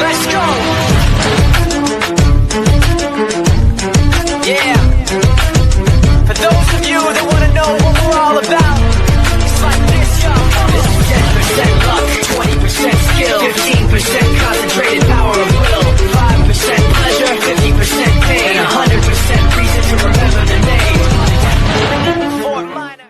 Let's go. Yeah. For those of you that want to know what we're all about, it's like this, yo. This is 10% luck, 20% skill, 15% concentrated power of will, 5% pleasure, 50% pain, and 100% reason to remember the name. Fort Minor.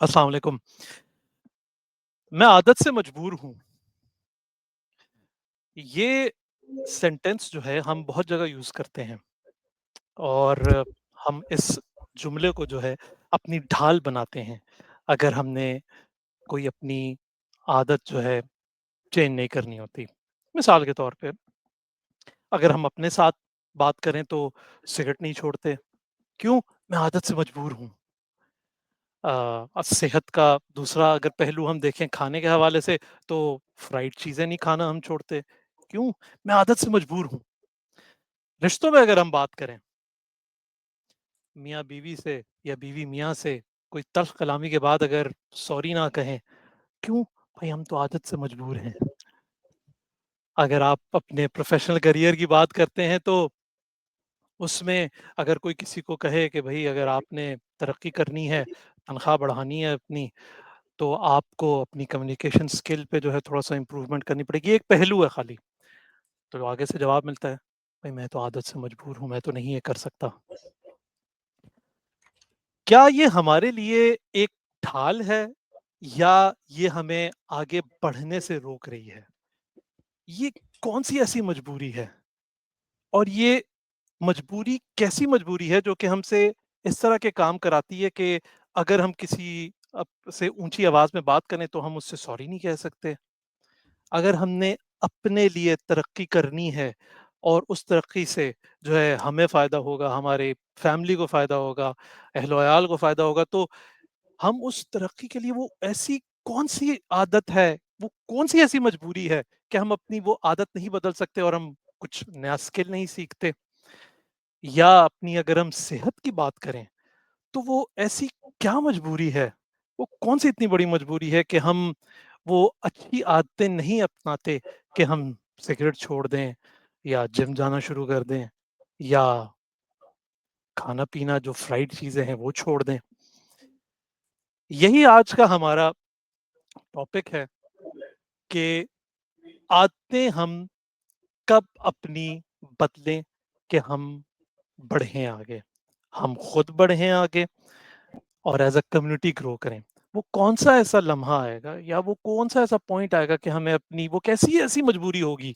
अस्सलाम वालेकुम। मैं आदत से मजबूर हूँ। ये sentence जो है हम बहुत जगह यूज़ करते हैं और हम इस जुमले को जो है अपनी ढाल बनाते हैं अगर हमने कोई अपनी आदत जो है चेंज नहीं करनी होती। मिसाल के तौर पे अगर हम अपने साथ बात करें तो सिगरेट नहीं छोड़ते। क्यों? मैं आदत से मजबूर हूँ। सेहत का दूसरा अगर पहलू हम देखें खाने के हवाले से तो फ्राइड चीज़ें नहीं खाना हम छोड़ते। क्यों? मैं आदत से मजबूर हूँ। रिश्तों में अगर हम बात करें, मियाँ-बीवी से या बीवी मियाँ से कोई तल्ख़ कलामी के बाद अगर सॉरी ना कहें, क्यों? भई हम तो आदत से मजबूर हैं। अगर आप अपने प्रोफ़ेशनल करियर की बात करते हैं तो उसमें अगर कोई किसी को कहे कि भई अगर आपने तरक्की करनी है, तनख़्वाह बढ़ानी है अपनी, तो आपको अपनी कम्युनिकेशन स्किल पे जो है थोड़ा-सा इम्प्रूवमेंट करनी पड़ेगी। एक पहलू है खाली। तो आगे से जवाब मिलता है, भई मैं तो आदत से मजबूर हूँ, मैं तो नहीं ये कर सकता। क्या ये हमारे लिए एक ढाल है या ये हमें आगे बढ़ने से रोक रही है? ये कौन-सी ऐसी मजबूरी है? और ये मजबूरी कैसी मजबूरी है जो कि हमसे इस तरह के काम कराती है कि अगर हम किसी से ऊँची आवाज़ में बात करें तो हम उससे सॉरी नहीं कह सकते। अगर हमने अपने लिए तरक्की करनी है और उस तरक्की से जो है हमें फ़ायदा होगा, हमारे फैमिली को फ़ायदा होगा, अहल-वयाल को फ़ायदा होगा, तो हम उस तरक्की के लिए वो ऐसी कौन-सी आदत है, वो कौन-सी ऐसी मजबूरी है कि हम अपनी वो आदत नहीं बदल सकते और हम कुछ नया स्किल नहीं सीखते? या अपनी अगर हम सेहत की बात करें, तो वो ऐसी क्या मजबूरी है? वो कौन-सी इतनी बड़ी मजबूरी है कि हम वो अच्छी आदतें नहीं अपनाते कि हम सिगरेट छोड़ दें या जिम जाना शुरू कर दें या खाना-पीना जो फ्राइड चीज़ें हैं वो छोड़ दें। यही आज का हमारा टॉपिक है कि आदतें हम कब अपनी बदलें कि हम बढ़ें आगे। हम खुद बढ़ें आगे और एज़ अ कम्युनिटी ग्रो करें। वो कौन-सा ऐसा लम्हा आएगा या वो कौन-सा ऐसा पॉइंट आएगा कि हमें अपनी वो कैसी ऐसी मजबूरी होगी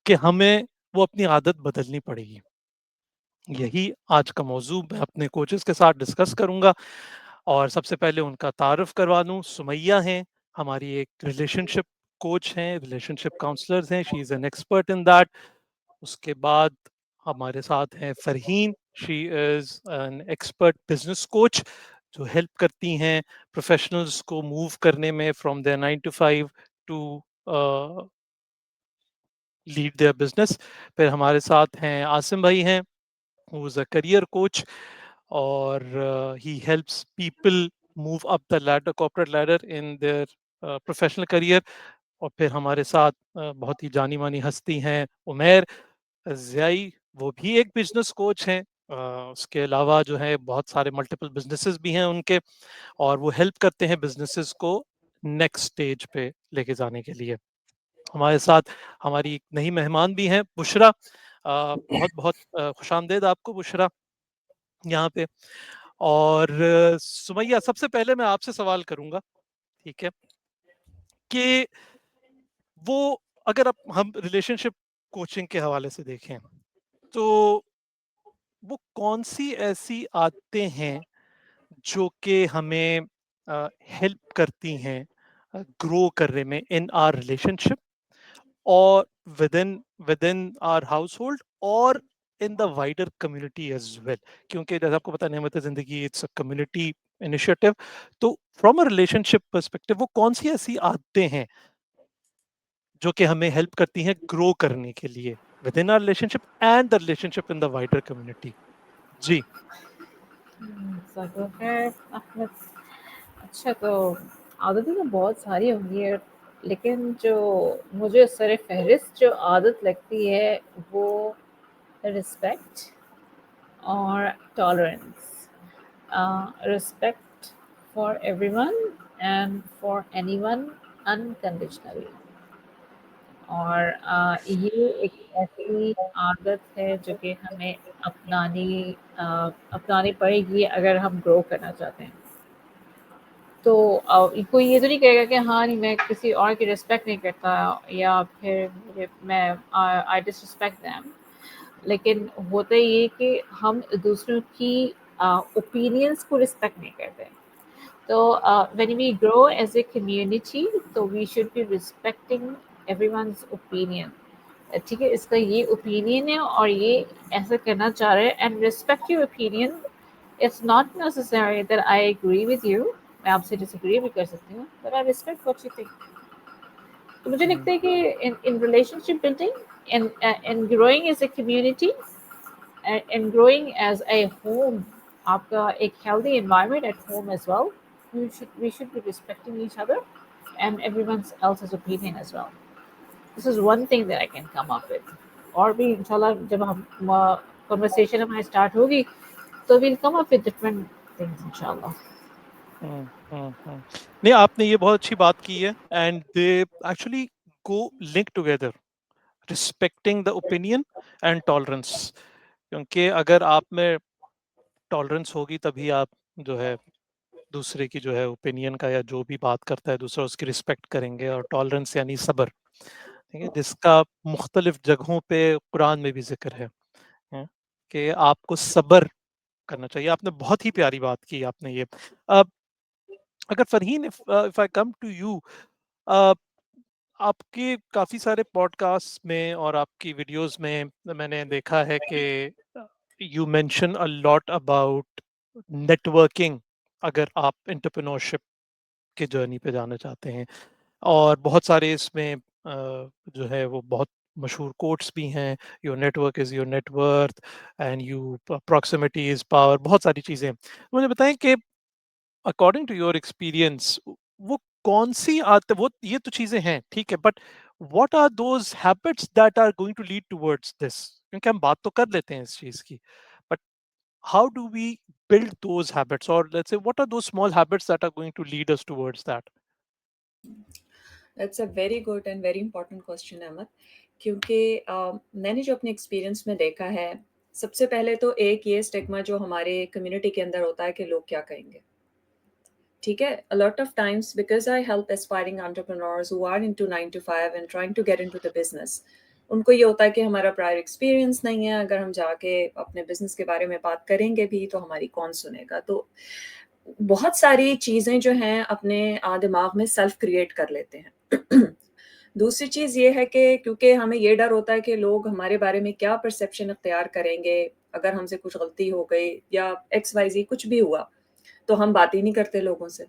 कि हमें वो अपनी आदत बदलनी पड़ेगी। यही आज का मौज़ू मैं अपने कोचेज़ के साथ डिस्कस करूँगा और सबसे पहले उनका तारुफ़ करवा दूँ। सुमैया हैं, हमारी एक रिलेशनशिप कोच हैं, रिलेशनशिप काउंसलर्स हैं, she is an expert in that. उसके बाद हमारे साथ हैं Farheen, she is an expert business coach जो हेल्प करती हैं प्रोफ़ेशनल्स को मूव करने में from their 9 to 5 to lead their business. फिर हमारे साथ हैं आसिम भाई हैं, who is a career coach और he helps people move up the ladder corporate ladder in there professional career. और फिर हमारे साथ बहुत ही जानी-मानी हस्ती हैं उमैर ज़ियाई, वो भी एक बिज़नेस कोच हैं। उसके अलावा जो है बहुत सारे मल्टीपल बिज़नेसेस भी हैं उनके और वो हेल्प करते हैं बिज़नेसेस को नेक्स्ट स्टेज पे लेके जाने के लिए। हमारे साथ हमारी एक नई मेहमान भी हैं बुशरा। बहुत-बहुत खुशामदीद आपको बुशरा यहाँ पे। और सुमैया सबसे पहले मैं आपसे सवाल करूँगा, ठीक है? कि वो अगर आप हम रिलेशनशिप कोचिंग के हवाले से देखें, तो वो कौन-सी ऐसी आदतें हैं जो कि हमें हेल्प करती हैं ग्रो करने में इन आवर रिलेशनशिप और विदिन विदिन आवर हाउसहोल्ड और इन the wider community as well, क्योंकि जैसे आपको पता है नेमत ज़िंदगी इट्स अ कम्युनिटी इनिशिएटिव। तो फ्रॉम अ रिलेशनशिप पर्सपेक्टिव वो कौन-सी ऐसी आदतें हैं जो कि हमें हेल्प करती हैं ग्रो करने के लिए within our relationship and the relationship in the wider community? जी। खैर अहमद, अच्छा तो आदतें तो बहुत सारी होंगी है, लेकिन जो मुझे सर फहरिस्त जो आदत लगती है वो रिस्पेक्ट और tolerance. Respect for everyone and for anyone unconditionally. और ये एक ऐसी आदत है जो कि हमें अ, अपनानी पड़ेगी अगर हम ग्रो करना चाहते हैं। तो कोई ये तो नहीं कहेगा कि हाँ नहीं मैं किसी और की रिस्पेक्ट नहीं करता या फिर मैं आई डिसरिस्पेक्ट दैम। लेकिन होता ये कि हम दूसरों की ओपिनियंस को रिस्पेक्ट नहीं करते। तो when we grow as a community तो we should be respecting everyone's opinion. ठीक है, इसका ये ओपिनियन है और ये ऐसा करना चाह रहे हैं and respect your opinion. It's not necessary that I agree with you, मैं आपसे डिसएग्री भी कर सकती हूँ, but I respect what you think. तो मुझे हम्म, लगता है कि in in relationship building in growing as a community and growing as a home, आपका एक healthy environment at home as well, we should be respecting each other and everyone else's opinion as well. This is one thing that I can come up with. और भी इंशाल्लाह जब हम conversation हमारी start होगी तो we'll come up with different things इंशाल्लाह। नहीं, आपने ये बहुत अच्छी बात की है, and they actually go link together, respecting the opinion and tolerance. क्योंकि अगर आप में टॉलरेंस होगी तभी आप जो है दूसरे की जो है ओपिनियन का या जो भी बात करता है दूसरा उसकी रिस्पेक्ट करेंगे। और टॉलरेंस यानी सब्र, ठीक है, जिसका मुख्तलिफ जगहों पे कुरान में भी जिक्र है, कि आपको सब्र करना चाहिए। आपने बहुत ही प्यारी बात की आपने ये। अब अगर Farheen, if I come to you, आपके काफ़ी सारे पॉडकास्ट में और आपकी वीडियोस में मैंने देखा है कि you mention a lot about networking, अगर आप एंटरप्रेन्योरशिप के जर्नी पे जाना चाहते हैं। और बहुत सारे इसमें जो है वो बहुत मशहूर कोट्स भी हैं, your network is your net worth and you proximity is power, बहुत सारी चीज़ें। मुझे बताएं कि अकॉर्डिंग टू योर एक्सपीरियंस वो कौन सी आदत, वो ये तो चीजें हैं ठीक है, but what are those habits that are going to lead towards this? क्योंकि हम बात तो कर लेते हैं इस चीज की, but how do we build those habits, or let's say what are those small habits that are going to lead us towards that? That's a very good and very important question Ahmad, क्योंकि मैंने जो अपने experience में देखा है, सबसे पहले तो एक ये स्टिग्मा जो हमारे कम्युनिटी के अंदर होता है कि लोग क्या कहेंगे। ठीक है, a lot of times because I help aspiring entrepreneurs who are into 9 to 5 and trying to get into the business, उनको ये होता है कि हमारा प्रायर एक्सपीरियंस नहीं है, अगर हम जाके अपने बिजनेस के बारे में बात करेंगे भी तो हमारी कौन सुनेगा। तो बहुत सारी चीज़ें जो हैं अपने दिमाग में सेल्फ क्रिएट कर लेते हैं। दूसरी चीज़ ये है कि क्योंकि हमें ये डर होता है कि लोग हमारे बारे में क्या परसेप्शन इख्तियार करेंगे, अगर हमसे कुछ गलती हो गई या एक्स वाई ज़ेड कुछ भी हुआ, तो हम बात ही नहीं करते लोगों से।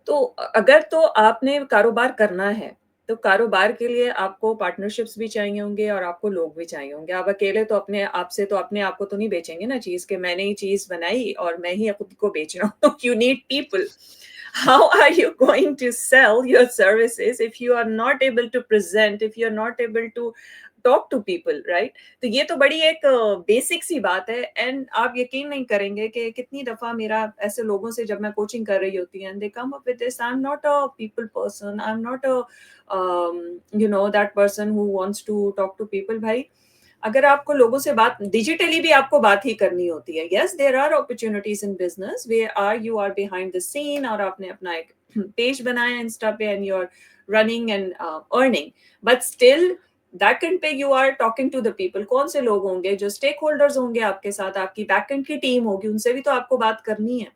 तो अगर तो आपने कारोबार करना है, तो कारोबार के लिए आपको पार्टनरशिप्स भी चाहिए होंगे और आपको लोग भी चाहिए होंगे। आप अकेले तो अपने आप से तो अपने आप को तो नहीं बेचेंगे ना चीज़, कि मैंने ही चीज़ बनाई और मैं ही खुद को बेच रहा हूँ। You need people. How are you going to sell your services if you are not able to present, if you are not able to talk to people, right? तो ये तो बड़ी एक बेसिक सी बात है। एंड आप यकीन नहीं करेंगे कि कितनी दफा मेरा ऐसे लोगों से जब मैं कोचिंग कर रही होती है, they come up with this, I am not a people person, I am not a you know that person who wants to talk to people. भाई, अगर आपको लोगों से बात डिजिटली भी आपको बात ही करनी होती है, yes there are opportunities in business way are you are behind the scene और आपने अपना एक पेज बनाया इंस्टा पे and you are running and earning, but still backend पे you are talking to the people. कौन से लोग होंगे जो स्टेक होल्डर्स होंगे आपके साथ, आपकी बैकएंड की टीम होगी, उनसे भी तो आपको बात करनी है।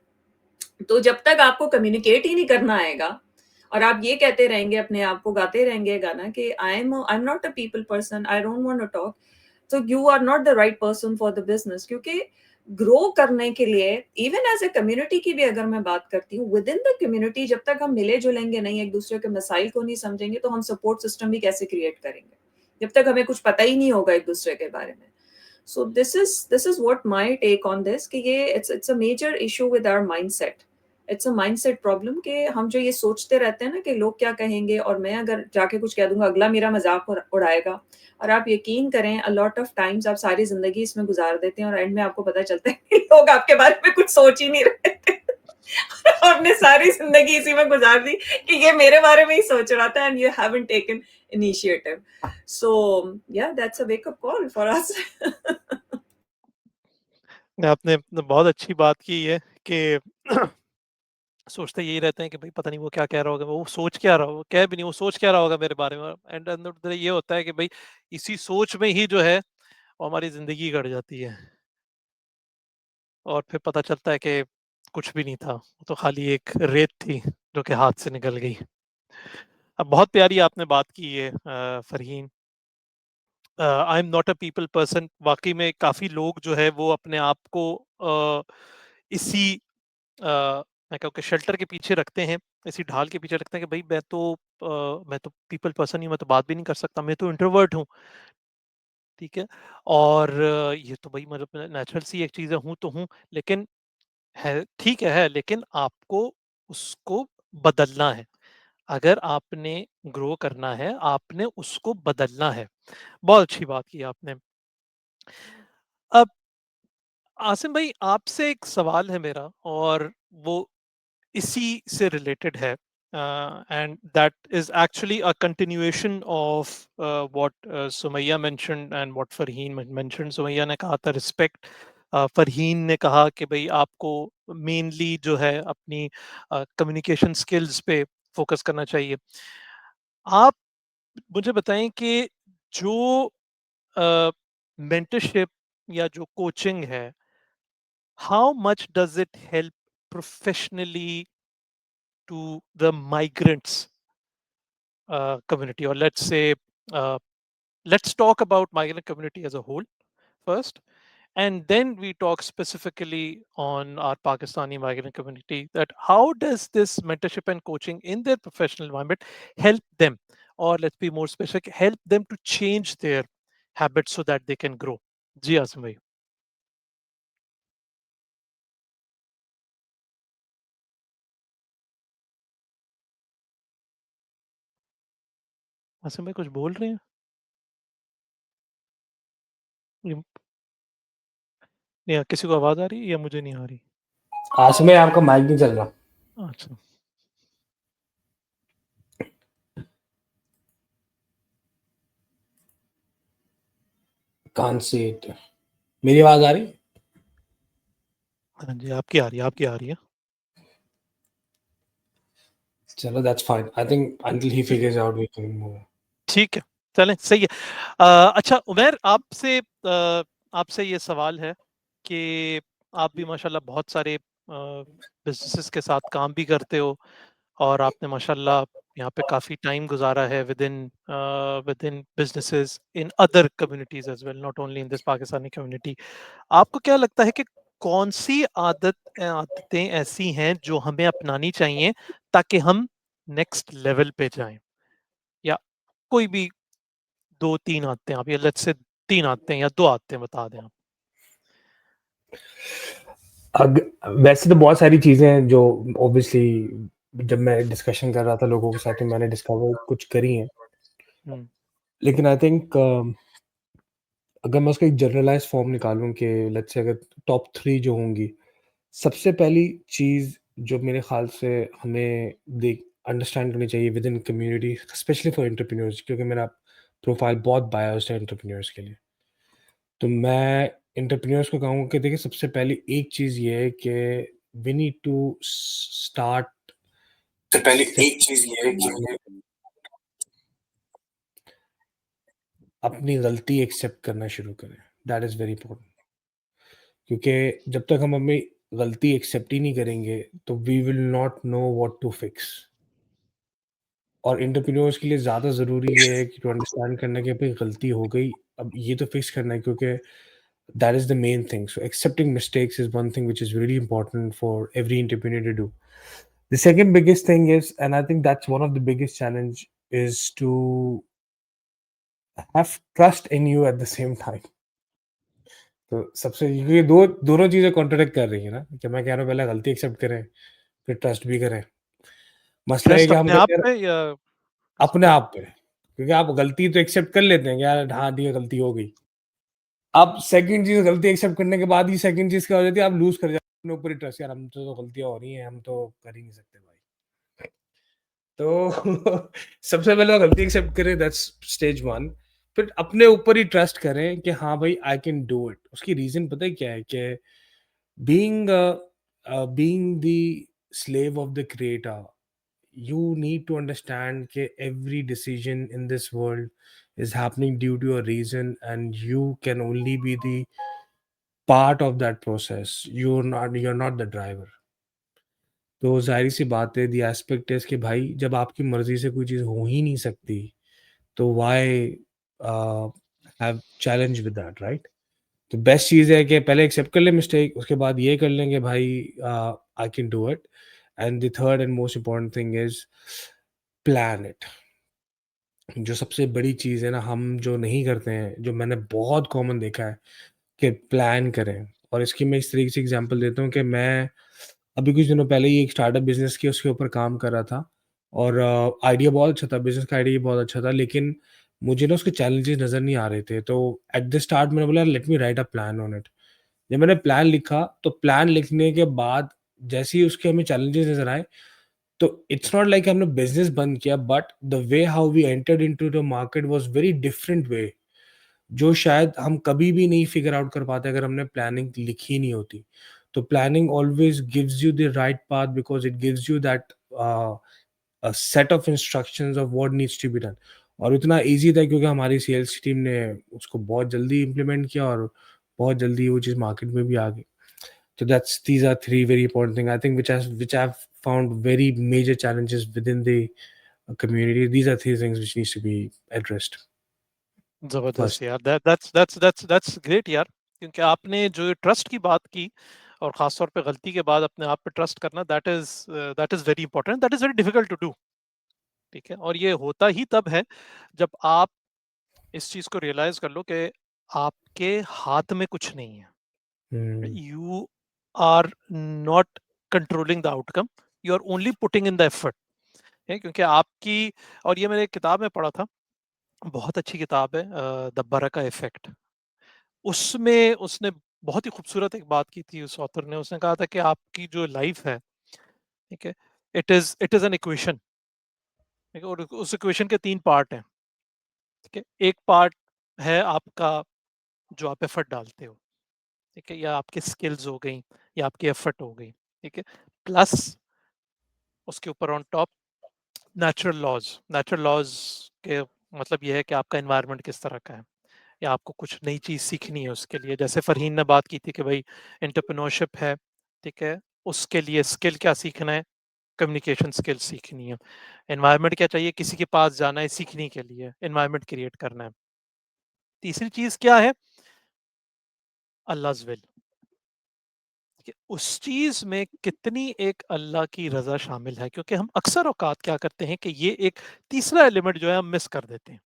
तो जब तक आपको कम्युनिकेट ही नहीं करना आएगा और आप ये कहते रहेंगे, अपने आप को गाते रहेंगे गाना कि I am not a people person, I don't want to talk, तो you are not the right person for the business. क्योंकि ग्रो करने के लिए इवन एज ए कम्युनिटी की भी अगर मैं बात करती हूँ, विद इन द कम्युनिटी जब तक हम मिले जुलेंगे नहीं, एक दूसरे के मसाइल को नहीं समझेंगे, तो हम सपोर्ट सिस्टम भी कैसे क्रिएट करेंगे जब तक हमें कुछ पता ही नहीं होगा एक दूसरे के बारे में। So this is what my take on this, कि ये it's a major issue with our mindset. It's a mindset problem कि हम जो ये सोचते रहते हैं ना कि लोग क्या कहेंगे, और मैं अगर जाके कुछ कह दूँगा अगला मेरा मज़ाक उड़ाएगा, और आप यकीन करें a lot of times आप सारी ज़िंदगी इसमें गुज़ार देते हैं और एंड में आपको पता चलता है कि लोग आपके बारे में कुछ सोच ही नहीं रहे थे। आपने सारी ज़िंदगी इसी में गुज़ार दी कि ये मेरे बारे में ही सोच रहा था, and you haven't taken initiative. So yeah, that's a wake up call for us. आपने बहुत अच्छी बात की है कि सोचते यही रहते हैं कि भाई पता नहीं वो क्या कह रहा होगा, वो सोच क्या रहा होगा, कह भी नहीं वो सोच क्या रहा होगा मेरे बारे में, and end of the day ये होता है कि भाई इसी सोच में ही जो है वो हमारी ज़िंदगी कट जाती है और फिर पता चलता है कि कुछ भी नहीं था, वो तो खाली एक रेत थी जो कि हाथ से निकल गई। अब बहुत प्यारी आपने बात की है फरहीन। आई am not a people person, वाकई में काफ़ी लोग जो है वो अपने आप को इसी मैं कहूँ कि शेल्टर के पीछे रखते हैं, इसी ढाल के पीछे रखते हैं कि भाई मैं तो पीपल पर्सन ही हूँ, मैं तो बात भी नहीं कर सकता, मैं तो इंट्रोवर्ट हूँ, ठीक है? और ये तो भाई मतलब नेचुरल सी एक चीज़ है, हूँ तो हूँ, लेकिन है ठीक है, लेकिन आपको उसको बदलना है। अगर आपने ग्रो करना है, आपने उसको बदलना है। बहुत अच्छी बात की आपने। अब आसिम भाई आपसे एक सवाल है मेरा और वो इसी से रिलेटेड है, and that is actually a continuation of what Sumaiya mentioned and what Farheen mentioned. Sumaiya ने कहा था रिस्पेक्ट, फरहीन ने कहा कि भाई आपको मेनली जो है अपनी कम्युनिकेशन स्किल्स पे फोकस करना चाहिए। आप मुझे बताएं कि जो मेंटरशिप या जो कोचिंग है, how much does it help professionally to the migrants community, or let's say uh, let's talk about migrant community as a whole first, and then we talk specifically on our Pakistani migrant community, that how does this mentorship and coaching in their professional environment help them, or let's be more specific, help them to change their habits so that they can grow? जी आसिम भाई। आसिम भाई कुछ बोल रहे हैं? ये- या किसी को आवाज आ रही है या मुझे नहीं आ रही? आज में आपका माइक नहीं चल रहा। अच्छा, कान से मेरी आवाज आ रही? हाँ जी, आपकी आ रही है, आपकी आ रही है। चलो that's fine. I think until he figures out we can move. ठीक है, चलें, सही है। अच्छा उमैर, आपसे ये सवाल है कि आप भी माशाल्लाह बहुत सारे बिजनेसेस के साथ काम भी करते हो और आपने माशाल्लाह यहाँ पे काफ़ी टाइम गुजारा है with in businesses in other communities as well, not only in this Pakistani community. आपको क्या लगता है कि कौन सी आदतें ऐसी हैं जो हमें अपनानी चाहिए ताकि हम नेक्स्ट लेवल पे जाएं, या कोई भी 2-3 आदतें आप, या लेट्स से 3 आदतें या 2 आदतें बता दें आप? वैसे तो बहुत सारी चीजें हैं जो ऑब्वियसली जब मैं डिस्कशन कर रहा था लोगों के साथ तो मैंने डिस्कवर कुछ करी हैं, लेकिन आई थिंक अगर मैं उसका एक जनरलाइज फॉर्म निकालूं कि लेट्स से अगर टॉप 3 जो होंगी, सबसे पहली चीज जो मेरे ख्याल से हमें देख अंडरस्टैंड करनी चाहिए with in community specially for entrepreneurs, क्योंकि मेरा प्रोफाइल बहुत बायोस्ड है एंटरप्रेन्योर्स के लिए। तो मैं एंटरप्रेन्योर्स को कहूँगा कि देखिए सबसे पहली एक चीज़ ये है कि वी नीड टू स्टार्ट सबसे पहली एक चीज़ ये है कि अपनी गलती एक्सेप्ट करना शुरू करें। दैट इज़ वेरी इंपॉर्टेंट, क्योंकि जब तक हम अपनी गलती एक्सेप्ट ही नहीं करेंगे तो we will not know what to fix. और एंटरप्रेन्योर्स के लिए ज़्यादा ज़रूरी ये है कि टू अंडरस्टैंड करना कि अपनी गलती हो गई, अब ये तो फिक्स करना है, क्योंकि that is the main thing. So accepting mistakes is one thing which is really important for every entrepreneur to do. The second biggest thing is, and I think that's one of the biggest challenge, is to have trust in you at the same time. तो सबसे ये दो दोनों चीज़ें contradict कर रही है ना, कि मैं कह रहा हूँ पहले गलती एक्सेप्ट करें, फिर ट्रस्ट भी करें। मसला ये है ट्रस्ट कि हम अपने आप कहते हैं पे या किसी अपने पे? आप पे, क्योंकि आप गलती तो एक्सेप्ट कर लेते हैं कि यार हाँ, ठीक है गलती हो गई। अब सेकंड चीज़ गलती एक्सेप्ट करने के बाद ही सेकंड चीज़ क्या हो जाती है, आप लूज़ कर जाते हैं अपने ऊपर ही ट्रस्ट, यार हमसे तो गलतियाँ हो रही हैं, हम तो कर ही नहीं सकते भाई। तो सबसे पहले तो गलती एक्सेप्ट करें, दैट्स स्टेज 1। फिर अपने ऊपर ही ट्रस्ट करें कि हाँ भाई आई कैन डू इट। उसकी रीज़न पता है क्या है कि being being the slave of the creator, you need to understand that every decision in this world is happening due to a reason, and you can only be the part of that process. You're not the driver. तो जाहिर सी बात है, the aspect है कि भाई जब आपकी मर्जी से कोई चीज़ हो ही नहीं सकती, तो why have challenge with that, right? तो बेस्ट चीज़ है कि पहले एक्सेप्ट कर लें मिस्टेक, उसके बाद ये कर लें कि भाई I can do it. And the third and most important thing is plan it. जो सबसे बड़ी चीज़ है ना, हम जो नहीं करते हैं, जो मैंने बहुत कॉमन देखा है कि प्लान करें। और इसकी मैं इस तरीके से एग्जांपल देता हूँ कि मैं अभी कुछ दिनों पहले ही एक स्टार्टअप बिज़नेस की उसके ऊपर काम कर रहा था, और आइडिया बहुत अच्छा था, बिज़नेस का आइडिया बहुत अच्छा था, लेकिन मुझे ना उसके चैलेंजेस नज़र नहीं आ रहे थे। तो एट द स्टार्ट मैंने बोला let me right a plan on it. जब मैंने प्लान लिखा, तो प्लान लिखने के बाद जैसे ही उसके हमें चैलेंजेस नज़र आए, तो इट्स नॉट लाइक हमने बिज़नेस बंद किया, but the way how we entered into the market was very different way, जो शायद हम कभी भी नहीं फिगर आउट कर पाते अगर हमने प्लानिंग लिखी नहीं होती। तो planning always gives you the right path, because it gives you that set of instructions of what needs to be done. और इतना ईज़ी था क्योंकि हमारी सेल्स टीम ने उसको बहुत जल्दी इम्प्लीमेंट किया, और बहुत जल्दी वो चीज़ मार्केट में भी आ गई। So these are three very important things I think, which I've found very major challenges within the community. These are three things which needs to be addressed first. ज़बरदस्त यार, दैट्स ग्रेट यार, क्योंकि आपने जो trust की बात की और ख़ास तौर पे गलती के बाद अपने आप पे ट्रस्ट करना, that is very important, that is very difficult to do, ठीक है? और ये होता ही तब है जब आप इस चीज़ को रियलाइज़ कर लो कि आपके हाथ में कुछ नहीं है। Hmm. You are not controlling the outcome, you are only putting in the effort, है, क्योंकि आपकी, और ये मैंने एक किताब में पढ़ा था, बहुत अच्छी किताब है, द बरका इफेक्ट। उसमें उसने बहुत ही खूबसूरत एक बात की थी, उस ऑथर ने, उसने कहा था कि आपकी जो लाइफ है, ठीक है, इट इज एन इक्वेशन, ठीक है, और उस इक्वेशन के 3 पार्ट हैं, ठीक है। एक पार्ट है आपका, जो आप एफर्ट डालते हो, ठीक है, या आपकी स्किल्स हो गई, या आपकी एफर्ट हो गई, ठीक है, प्लस उसके ऊपर ऑन टॉप नेचुरल लॉज के मतलब ये है कि आपका एनवायरनमेंट किस तरह का है, या आपको कुछ नई चीज़ सीखनी है उसके लिए, जैसे फरहीन ने बात की थी कि भाई एंटरप्रेन्योरशिप है, ठीक है, उसके लिए स्किल क्या सीखना है, कम्युनिकेशन स्किल सीखनी है। एनवायरनमेंट क्या चाहिए, किसी के पास जाना है सीखने के लिए, एनवायरनमेंट क्रिएट करना है। तीसरी चीज़ क्या है, अल्लाह's विल, कि उस चीज़ में कितनी एक अल्लाह की रज़ा शामिल है, क्योंकि हम अक्सर औकात क्या करते हैं कि ये एक तीसरा एलिमेंट जो है हम मिस कर देते हैं।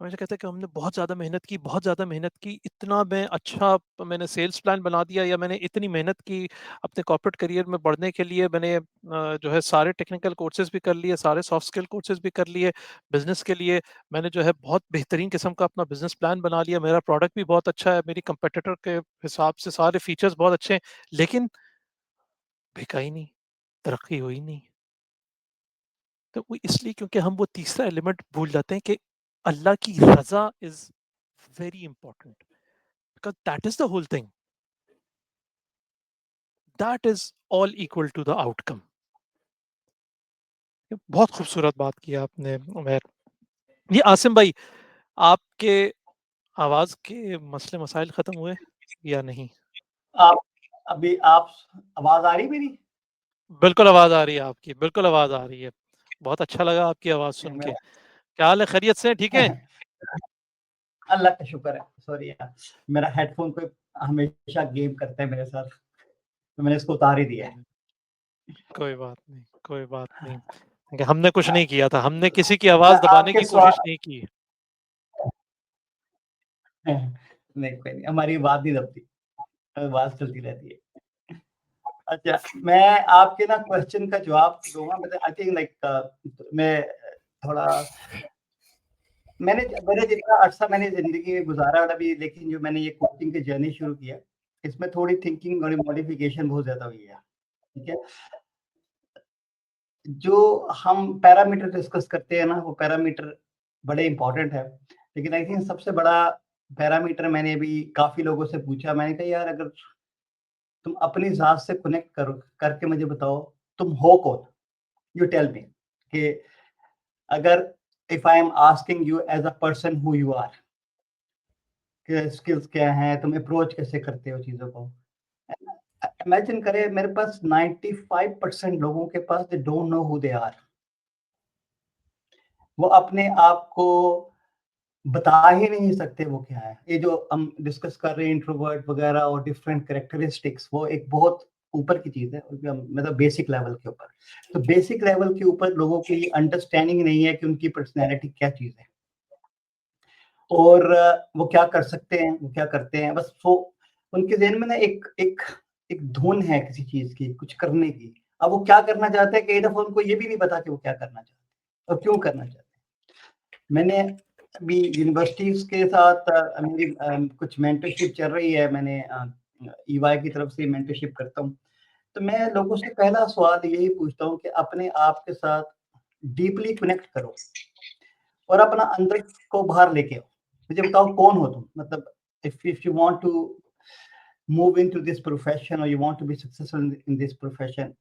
हमेशा कहते हैं कि हमने बहुत ज़्यादा मेहनत की, बहुत ज़्यादा मेहनत की, इतना मैं अच्छा मैंने सेल्स प्लान बना दिया, या मैंने इतनी मेहनत की अपने कॉर्पोरेट करियर में बढ़ने के लिए, मैंने जो है सारे टेक्निकल कोर्सेज़ भी कर लिए, सारे सॉफ्ट स्किल कोर्सेज़ भी कर लिए, बिज़नेस के लिए मैंने जो है बहुत बेहतरीन किस्म का अपना बिज़नेस प्लान बना लिया, मेरा प्रोडक्ट भी बहुत अच्छा है, मेरी कंपेटिटर के हिसाब से सारे फीचर्स बहुत अच्छे हैं, लेकिन बिका ही नहीं, तरक्की हुई नहीं। तो वो इसलिए क्योंकि हम वो तीसरा एलिमेंट भूल जाते हैं कि अल्लाह की रज़ा is very important, because that is the whole thing. That is all equal to the outcome. बहुत खूबसूरत बात की आपने उमैर। ये आसिम भाई, आपके आवाज़ के मसले मसाइल ख़त्म हुए या नहीं? आप अभी आप आवाज़ आ रही है मेरी? बिल्कुल आवाज़ आ रही है आपकी, बिल्कुल आवाज़ आ रही है। बहुत अच्छा लगा आपकी आवाज़ सुन के। मेरा क्या हाल है, खैरियत से हैं, ठीक हैं? अल्लाह का शुक्र है। सॉरी यार, मेरा हेडफ़ोन कोई हमेशा गेम करता है मेरे साथ, तो मैंने इसको उतार ही दिया है। कोई बात नहीं, कोई बात नहीं। देखिए, हमने कुछ नहीं किया था, हमने किसी की आवाज़ दबाने आपके की सवा कोशिश नहीं की। नहीं कोई नहीं, हमारी बात नहीं दबती, बात चलती रहती है। अच्छा, मैं आपके ना क्वेश्चन का जवाब दूंगा, मतलब आई थिंक लाइक मैं थोड़ा मैंने जितना अर्सा मैंने जिंदगी में गुजारा अभी, लेकिन जो मैंने ये कोचिंग की जर्नी शुरू की है, इसमें थोड़ी थिंकिंग और मॉडिफिकेशन बहुत ज्यादा हुई है, ठीक है। जो हम पैरामीटर डिस्कस करते हैं ना, वो पैरामीटर बड़े इंपॉर्टेंट है, लेकिन आई थिंक सबसे बड़ा पैरामीटर मैंने अभी काफी लोगों से पूछा, मैंने कहा यार अगर तुम अपनी जात से कनेक्ट करो करके मुझे बताओ तुम हो कौन, यू टेल मी, कि अगर if I am asking you as a person who you are, skills क्या हैं, तुम अप्रोच कैसे करते हो चीजों को। इमेजिन करें मेरे पास 95% लोगों के पास they don't know who they are, वो अपने आप को बता ही नहीं सकते वो क्या है। ये जो हम डिस्कस कर रहे हैं इंट्रोवर्ट वगैरह और डिफरेंट कैरेक्टरिस्टिक्स, वो एक बहुत ऊपर की चीज है, मतलब बेसिक लेवल के ऊपर। तो बेसिक लेवल के ऊपर लोगों की अंडरस्टैंडिंग नहीं है कि उनकी पर्सनैलिटी क्या चीज है और वो क्या कर सकते हैं, वो क्या करते हैं। बस वो उनके ज़हन में ना एक धुन है किसी चीज की, कुछ करने की। अब वो क्या करना चाहते हैं, कई दफा उनको ये भी नहीं पता कि वो क्या करना चाहते हैं और क्यों करना चाहते हैं। मैंने अभी यूनिवर्सिटीज के साथ मेरी कुछ मेंटरशिप चल रही है, मैंने ईवाई की तरफ से मेंटरशिप करता हूँ। तो मैं लोगों से पहला सवाल यही पूछता हूँ कि अपने आप के साथ डीपली कनेक्ट करो और अपना अंदर को बाहर लेके आओ। मुझे बताओ कौन हो तुम, मतलब if you want to move into this profession or you want to be successful in this profession,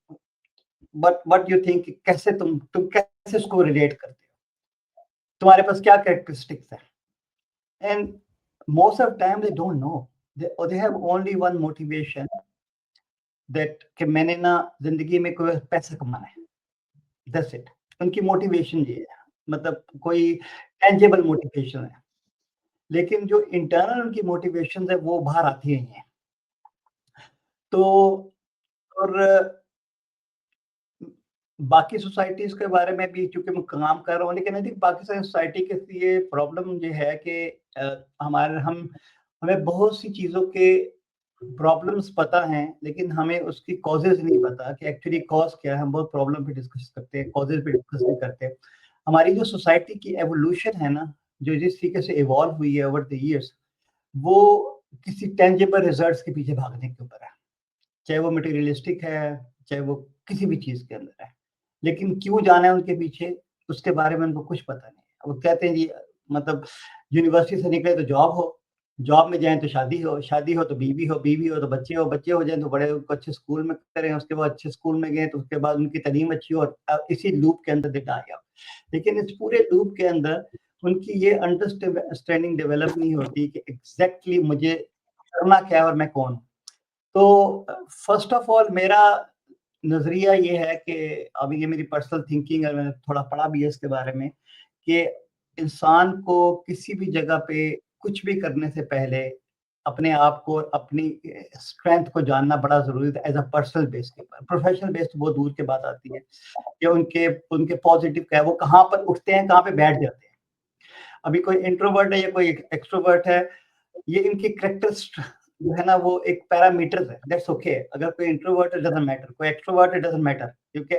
but you think कैसे तुम कैसे उसको रिलेट करते हो, तुम्हारे पास क्या कैरेक्टरिस्टिक्स है। and most of the time they don't know, they have only one motivation that कि मैंने ना जिंदगी में कोई पैसा कमाना है, that's it। उनकी मोटिवेशन ये है, मतलब कोई टेंजेबल मोटिवेशन है, लेकिन जो इंटरनल उनकी मोटिवेशन है वो बाहर आती नहीं है। तो और बाकी सोसाइटीज के बारे में भी चूंकि मैं काम कर रहा हूँ, लेकिन आई थिंक बाकी सारी सोसाइटी के ये प्रॉब्लम ये है कि हमें बहुत सी चीज़ों के प्रॉब्लम्स पता हैं, लेकिन हमें उसकी कॉजेज नहीं पता कि एक्चुअली कॉज क्या है। हम बहुत प्रॉब्लम पे डिस्कस करते हैं, कॉजेज पे डिस्कस नहीं करते। हमारी जो सोसाइटी की एवोल्यूशन है ना, जो जिस तरीके से इवॉल्व हुई है ओवर द ईयर्स, वो किसी टेंजेबल रिजल्ट्स के पीछे भागने के ऊपर है, चाहे वो मटेरियलिस्टिक है, चाहे वो किसी भी चीज़ के अंदर है। लेकिन क्यों जाना है उनके पीछे, उसके बारे में उनको कुछ पता नहीं है। वो कहते हैं जी, मतलब यूनिवर्सिटी से निकले तो जॉब हो, जॉब में जाएँ तो शादी हो, शादी हो तो बीवी हो, बीवी हो तो बच्चे हो, बच्चे हो जाएँ तो बड़े अच्छे स्कूल में करें, उसके बाद अच्छे स्कूल में गए तो उसके बाद उनकी तालीम अच्छी हो, और इसी लूप के अंदर दिखा गया। लेकिन इस पूरे लूप के अंदर उनकी ये अंडरस्टैंडिंग डेवलप नहीं होती कि एग्जैक्टली मुझे करना क्या है और मैं कौन हूँ। तो फर्स्ट ऑफ ऑल मेरा नज़रिया ये है कि अभी ये मेरी पर्सनल थिंकिंग है, मैंने थोड़ा पढ़ा भी है इसके बारे में, कि इंसान को किसी भी जगह पे कुछ भी करने से पहले अपने आप को, अपनी स्ट्रेंथ को जानना बड़ा ज़रूरी है एज अ पर्सनल बेस के ऊपर। प्रोफेशनल बेस तो बहुत दूर की बात आती है कि उनके पॉजिटिव क्या है, वो कहाँ पर उठते हैं, कहाँ पे बैठ जाते हैं। अभी कोई इंट्रोवर्ट है या कोई एक्सट्रोवर्ट है, ये इनकी कैरेक्टर जो है ना वो एक पैरामीटर है, दैट्स ओके। अगर कोई इंट्रोवर्ट है डजंट मैटर, कोई एक्सट्रोवर्ट है डजंट मैटर, क्योंकि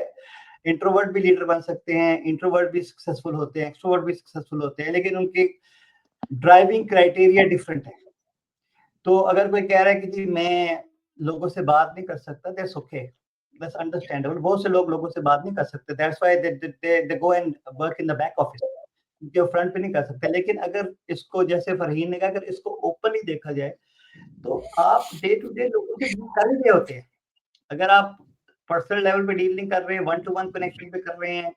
इंट्रोवर्ट भी लीडर बन सकते हैं, इंट्रोवर्ट भी सक्सेसफुल होते हैं, एक्सट्रोवर्ट भी सक्सेसफुल होते हैं, लेकिन उनकी ड्राइविंग क्राइटेरिया डिफरेंट है। तो अगर कोई कह रहा है कि जी मैं लोगों से बात नहीं कर सकता, दैट्स ओके, दैट्स अंडरस्टैंडेबल। बहुत से लोग लोगों से बात नहीं कर सकते, that's why they go and work in the back office, क्योंकि वो फ्रंट पे नहीं कर सकते। लेकिन अगर इसको, जैसे फरहीन ने कहा, अगर इसको ओपनली देखा जाए तो आप डे टू डे लोगों से डील कर ही रहे होते हैं। अगर आप पर्सनल लेवल पे डील नहीं कर रहे हैं, वन टू वन कनेक्शन पे कर रहे हैं,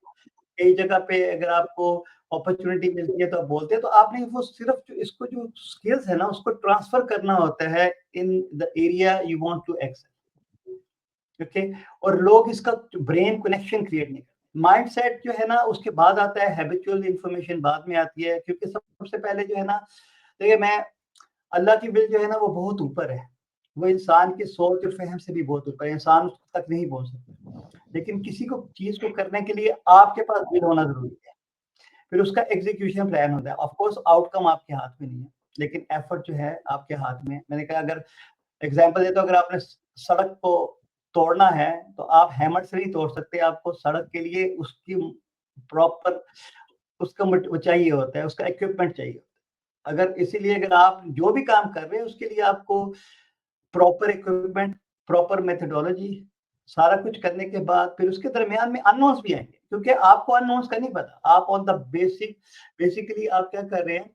कई जगह पे अगर आपको अपॉर्चुनिटी मिलती है तो आप बोलते हैं, तो आपने वो सिर्फ इसको जो स्किल्स है ना उसको ट्रांसफर करना होता है in the area you want to excel, okay. और लोग इसका ब्रेन कनेक्शन क्रिएट नहीं करते। माइंडसेट जो है ना उसके बाद आता है, हैबिचुअल इंफॉर्मेशन बाद में आती है, क्योंकि सबसे पहले जो है ना, देखिए मैं अल्लाह की विल जो है ना वो बहुत ऊपर है, वो इंसान की सोच और फहम से भी बहुत ऊपर है, इंसान उस तक नहीं पहुंच सकता। लेकिन किसी को चीज को करने के लिए आपके पास विल होना जरूरी है, फिर उसका एग्जीक्यूशन प्लान होता है। ऑफ कोर्स आउटकम आपके हाथ में नहीं है, लेकिन एफर्ट जो है आपके हाथ में। मैंने कहा अगर एग्जांपल देता हूँ, अगर आपने सड़क को तोड़ना है तो आप हैमर से नहीं तोड़ सकते, आपको सड़क के लिए उसकी प्रॉपर उसका वो चाहिए होता है, उसका इक्विपमेंट चाहिए होता है। अगर इसीलिए अगर आप जो भी काम कर रहे हैं उसके लिए आपको प्रॉपर इक्विपमेंट, प्रॉपर मेथोडोलॉजी, सारा कुछ करने के बाद फिर उसके दरमियान में अननोन्स भी आएँगे, क्योंकि आपको अननोन्स का नहीं पता। आप ऑन द बेसिकली आप क्या कर रहे हैं,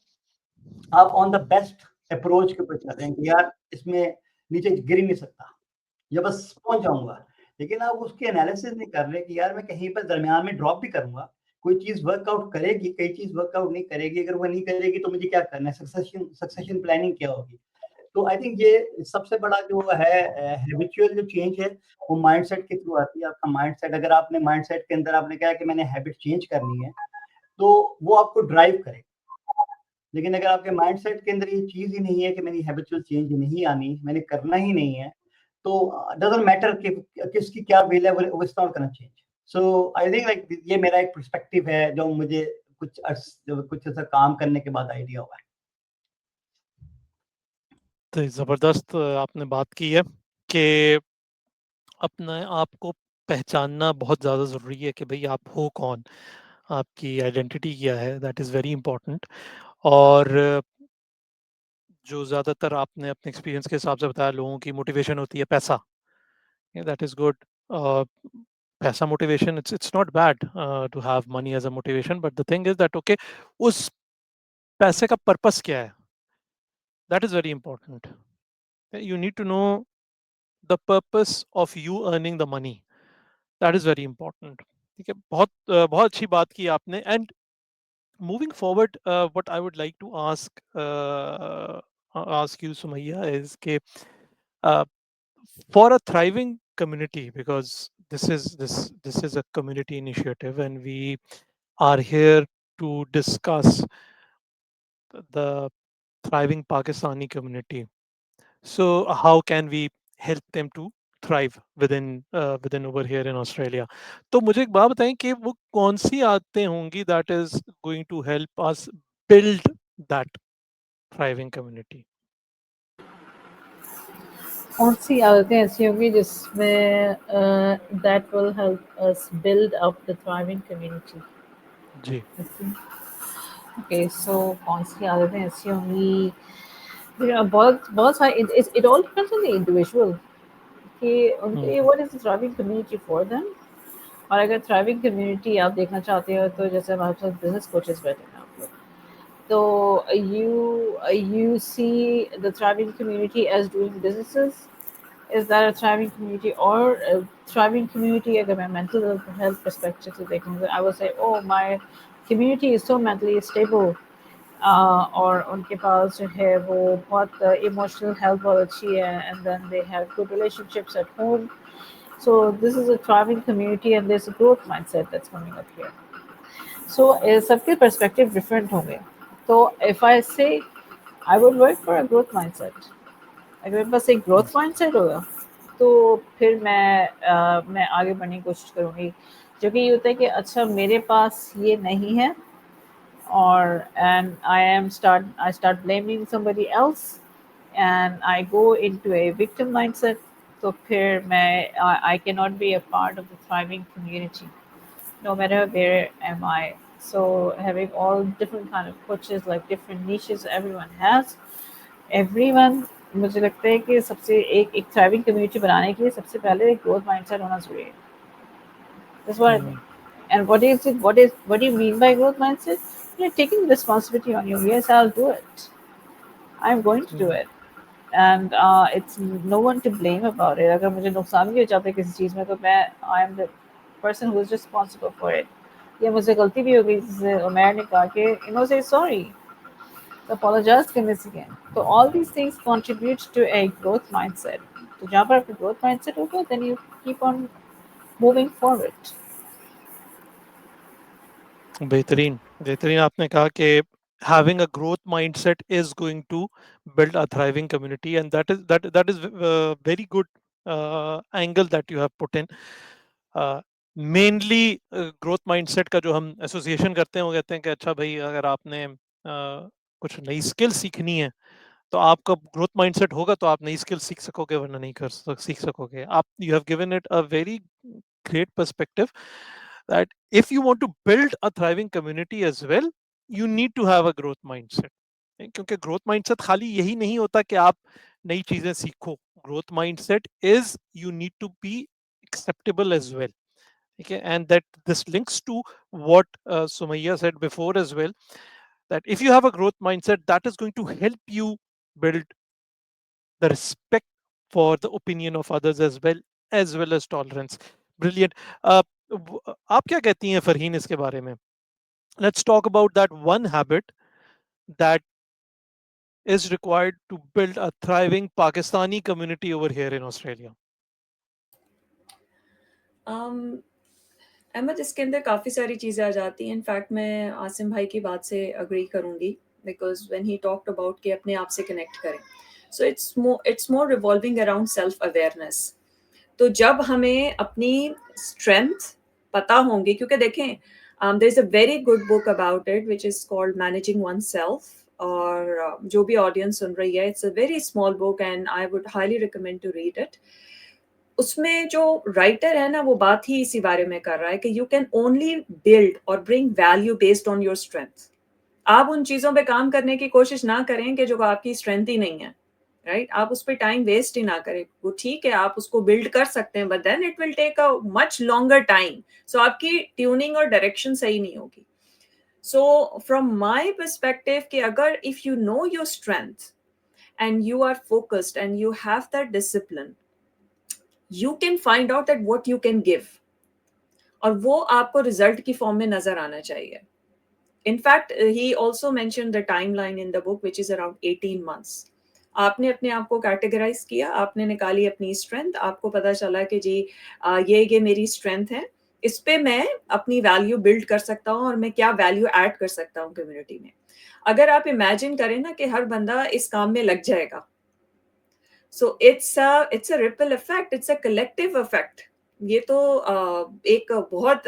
आप ऑन द बेस्ट अप्रोच के ऊपर चल रहे हैं कि यार इसमें नीचे गिर ही नहीं सकता, या बस पहुँच जाऊँगा। लेकिन आप उसकी एनालिसिस नहीं कर रहे कि यार मैं कहीं पर दरमियान में ड्रॉप भी करूँगा, कोई चीज़ वर्कआउट करेगी, कई चीज़ वर्कआउट नहीं करेगी, अगर वो नहीं करेगी तो मुझे क्या करना है, सक्सेशन प्लानिंग क्या होगी? तो आई थिंक ये सबसे बड़ा जो है हैबिचुअल जो चेंज है, वो माइंडसेट के थ्रू आती है। आपका माइंडसेट, अगर आपने माइंडसेट के अंदर आपने कहा कि मैंने हैबिट चेंज करनी है, तो वो आपको ड्राइव करेगा। लेकिन अगर आपके माइंडसेट के अंदर ये चीज़ ही नहीं है कि मेरी हैबिचुअल चेंज नहीं आनी, मैंने करना ही नहीं है, तो डज़न्ट मैटर कि किसकी क्या विल है, वो it's not gonna change. So I think like ये मेरा एक पर्सपेक्टिव है जो मुझे कुछ ऐसा काम करने के बाद आइडिया हुआ है। तो ज़बरदस्त आपने बात की है कि अपने आप को पहचानना बहुत ज़्यादा ज़रूरी है कि भाई आप हो कौन, आपकी आइडेंटिटी क्या है, दैट इज़ वेरी इंपॉर्टेंट। और जो ज़्यादातर आपने अपने एक्सपीरियंस के हिसाब से बताया, लोगों की मोटिवेशन होती है पैसा, दैट इज़ गुड। पैसा motivation, it's not bad to have money as a motivation, but the thing is that okay, उस पैसे का पर्पस क्या है, that is very important. You need to know the purpose of you earning the money, that is very important. ठीक है, बहुत अच्छी बात की आपने। And moving forward, what I would like to ask you, Sumaya, is ke, uh, for a thriving community, because this is a community initiative, and we are here to discuss the thriving Pakistani community. So how can we help them to thrive within over here in Australia? तो मुझे एक बात बताएं कि वो कौन सी आदतें होंगी that is going to help us build that thriving community? कौन सी आदतें ऐसी होंगी जिसमें that will help us build up the thriving community? Ji Okay, so कौन सी आदतें ऐसी होंगी? बहुत बहुत सारी, it all depends on the individual कि उनके लिए what is the thriving community for them. और अगर thriving community आप देखना चाहते हो तो जैसे हमारे पास business coaches बैठे हैं आप लोग, तो you see the thriving community as doing businesses. Is that a thriving community, or a thriving community अगर मैं mental health perspective से देखूँ, I would say, oh, my community is so mentally stable. और उनके पास जो है वो बहुत इमोशनल हेल्थ बहुत अच्छी है, and then they have good relationships at home. So this is a thriving community, and there's a growth mindset that's coming up here. So सबके perspective different होंगे. तो if I say I would work for a growth mindset, अगर मेरे पास एक growth mindset होगा तो फिर मैं आगे बढ़ने की कोशिश करूँगी, जो कि ये होता है कि अच्छा मेरे पास ये नहीं है, or and I start blaming somebody else, and I go into a victim mindset. So फिर I cannot be a part of the thriving community, no matter where am I. So having all different kind of coaches, like different niches everyone has, everyone, मुझे लगता है कि सबसे एक thriving community बनाने के लिए सबसे पहले एक growth mindset होना ज़रूरी है. That's what I think. And what is it? What do you mean by growth mindset? You're taking responsibility on you. Yes, I'll do it. I'm going to do it. And it's no one to blame about it. अगर मुझे नुकसान भी हो जाता है किसी चीज़ में, तो मैं I am the person who is responsible for it. या मुझसे गलती भी हो गई, जैसे उमर ने कहा कि say sorry, apologize करने से क्या. So all these things contribute to a growth mindset. तो जहाँ पर आपका growth mindset होगा, then you keep on moving forward. बेहतरीन बेहतरीन आपने कहा कि having a growth mindset is going to build a thriving community, and that is very good angle that you have put in. Mainly growth mindset का जो हम association करते हैं वो कहते हैं कि अच्छा भाई, अगर आपने कुछ नई स्किल सीखनी है, तो आपका ग्रोथ माइंडसेट होगा तो आप नई स्किल सीख सकोगे, वरना नहीं सीख सकोगे आप. You have given it a very great perspective that if you want to build a thriving community as well, you need to have a growth mindset. क्योंकि ग्रोथ माइंडसेट खाली यही नहीं होता कि आप नई चीजें सीखो. Growth mindset is you need to be acceptable as well. Okay, and that this links to what Sumayya said before as well, that if you have a growth mindset, that is going to help you build the respect for the opinion of others as well as tolerance. Brilliant. आप क्या कहती हैं फरहीन इसके बारे में? Let's talk about that one habit that is required to build a thriving Pakistani community over here in Australia. Ahmad, इसके अंदर काफ़ी सारी चीज़ें आ जाती हैं. इनफैक्ट मैं आसिम भाई की बात से अग्री करूँगी, because when he talked about कि अपने आप से कनेक्ट करें, so it's more revolving around self awareness. तो जब हमें अपनी स्ट्रेंथ पता होंगी, क्योंकि देखें there is a very good book about it which is called managing one self, और जो भी ऑडियंस सुन रही है, it's a very small book and I would highly recommend to read it. उसमें जो राइटर है ना, वो बात ही इसी बारे में कर रहा है कि यू कैन ओनली बिल्ड और bring value based on your strength. आप उन चीज़ों पे काम करने की कोशिश ना करें कि जो आपकी स्ट्रेंथ ही नहीं है, राइट? आप उस पर टाइम वेस्ट ही ना करें. वो ठीक है, आप उसको बिल्ड कर सकते हैं, but then it will take a much longer time. So आपकी ट्यूनिंग और डायरेक्शन सही नहीं होगी. सो फ्रॉम माई परस्पेक्टिव कि अगर if you know your strength and you are focused and you have that discipline, you can find out that what you can give, और वो आपको रिजल्ट की फॉर्म में नजर आना चाहिए. In fact he also mention the timeline in the book which is around 18 months. आपने अपने आप को कैटेगराइज किया, आपने निकाली अपनी स्ट्रेंथ, आपको पता चला कि जी ये मेरी स्ट्रेंथ है, इस पे मैं अपनी वैल्यू बिल्ड कर सकता हूँ और मैं क्या वैल्यू ऐड कर सकता हूँ कम्युनिटी में. अगर आप इमेजिन करें ना कि हर बंदा इस काम में लग जाएगा, so it's a ripple effect, it's a collective effect. ये तो एक बहुत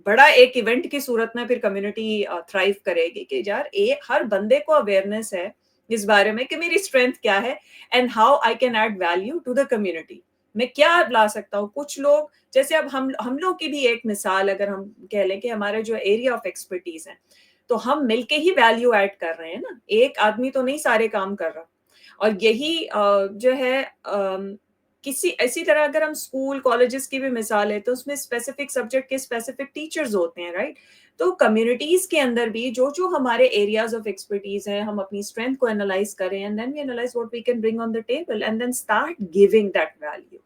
बड़ा एक इवेंट की सूरत में फिर कम्युनिटी थ्राइव करेगी कि यार हर बंदे को अवेयरनेस है इस बारे में कि मेरी स्ट्रेंथ क्या है and how I can add value to the community. मैं क्या ला सकता हूँ. कुछ लोग जैसे अब हम लोग की भी एक मिसाल अगर हम कह लें कि हमारे जो एरिया ऑफ एक्सपर्टीज है, तो हम मिलके ही वैल्यू ऐड कर रहे हैं ना. एक आदमी तो नहीं सारे काम कर रहा. और यही जो है किसी इसी तरह अगर हम स्कूल कॉलेजेस की भी मिसाल है, तो उसमें स्पेसिफिक सब्जेक्ट के स्पेसिफिक टीचर्स होते हैं, राइट? तो कम्युनिटीज के अंदर भी जो जो हमारे एरियाज ऑफ एक्सपर्टीज हैं, हम अपनी स्ट्रेंथ को एनालाइज करें and then we analyze what we can bring on the table and then start giving that value.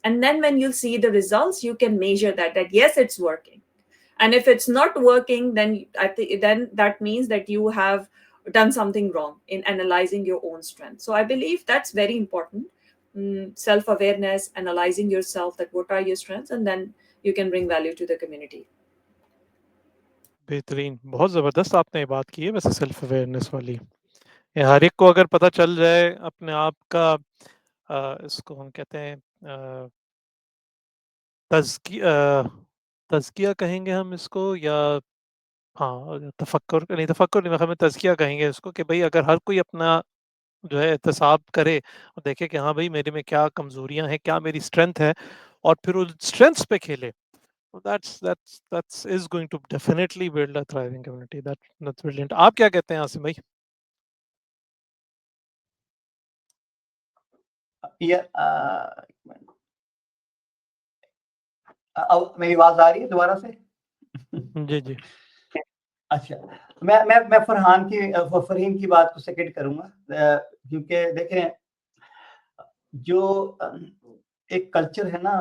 And then when you'll see the results, you can measure that yes, it's working. And if it's not working, then then that means that you have done something wrong in analyzing your own strength. So I believe that's very important. Self-awareness, analyzing yourself, that what are your strengths, and then you can bring value to the community. बेहतरीन, बहुत ज़बरदस्त आपने ये बात की है वैसे self awareness वाली. ये हर एक को अगर पता चल जाए अपने आप का, इसको हम कहते हैं तज़किया कहेंगे हम इसको, या हाँ तफक्कुर नहीं, हमें तज़किया कहेंगे इसको, कि भाई अगर हर कोई अपना जो है एहतसाब करे और देखे कि हाँ भाई मेरे में क्या कमजोरियां हैं, क्या मेरी स्ट्रेंथ है, और फिर उन स्ट्रेंथ्स पे खेले, that's is going to definitely build a thriving community. That's brilliant. आप क्या कहते हैं आसिम भाई? मेरी आवाज आ रही है दोबारा से? जी जी. अच्छा, मैं फरहीन की बात को सेकंड करूंगा, क्योंकि देखें जो एक कल्चर है ना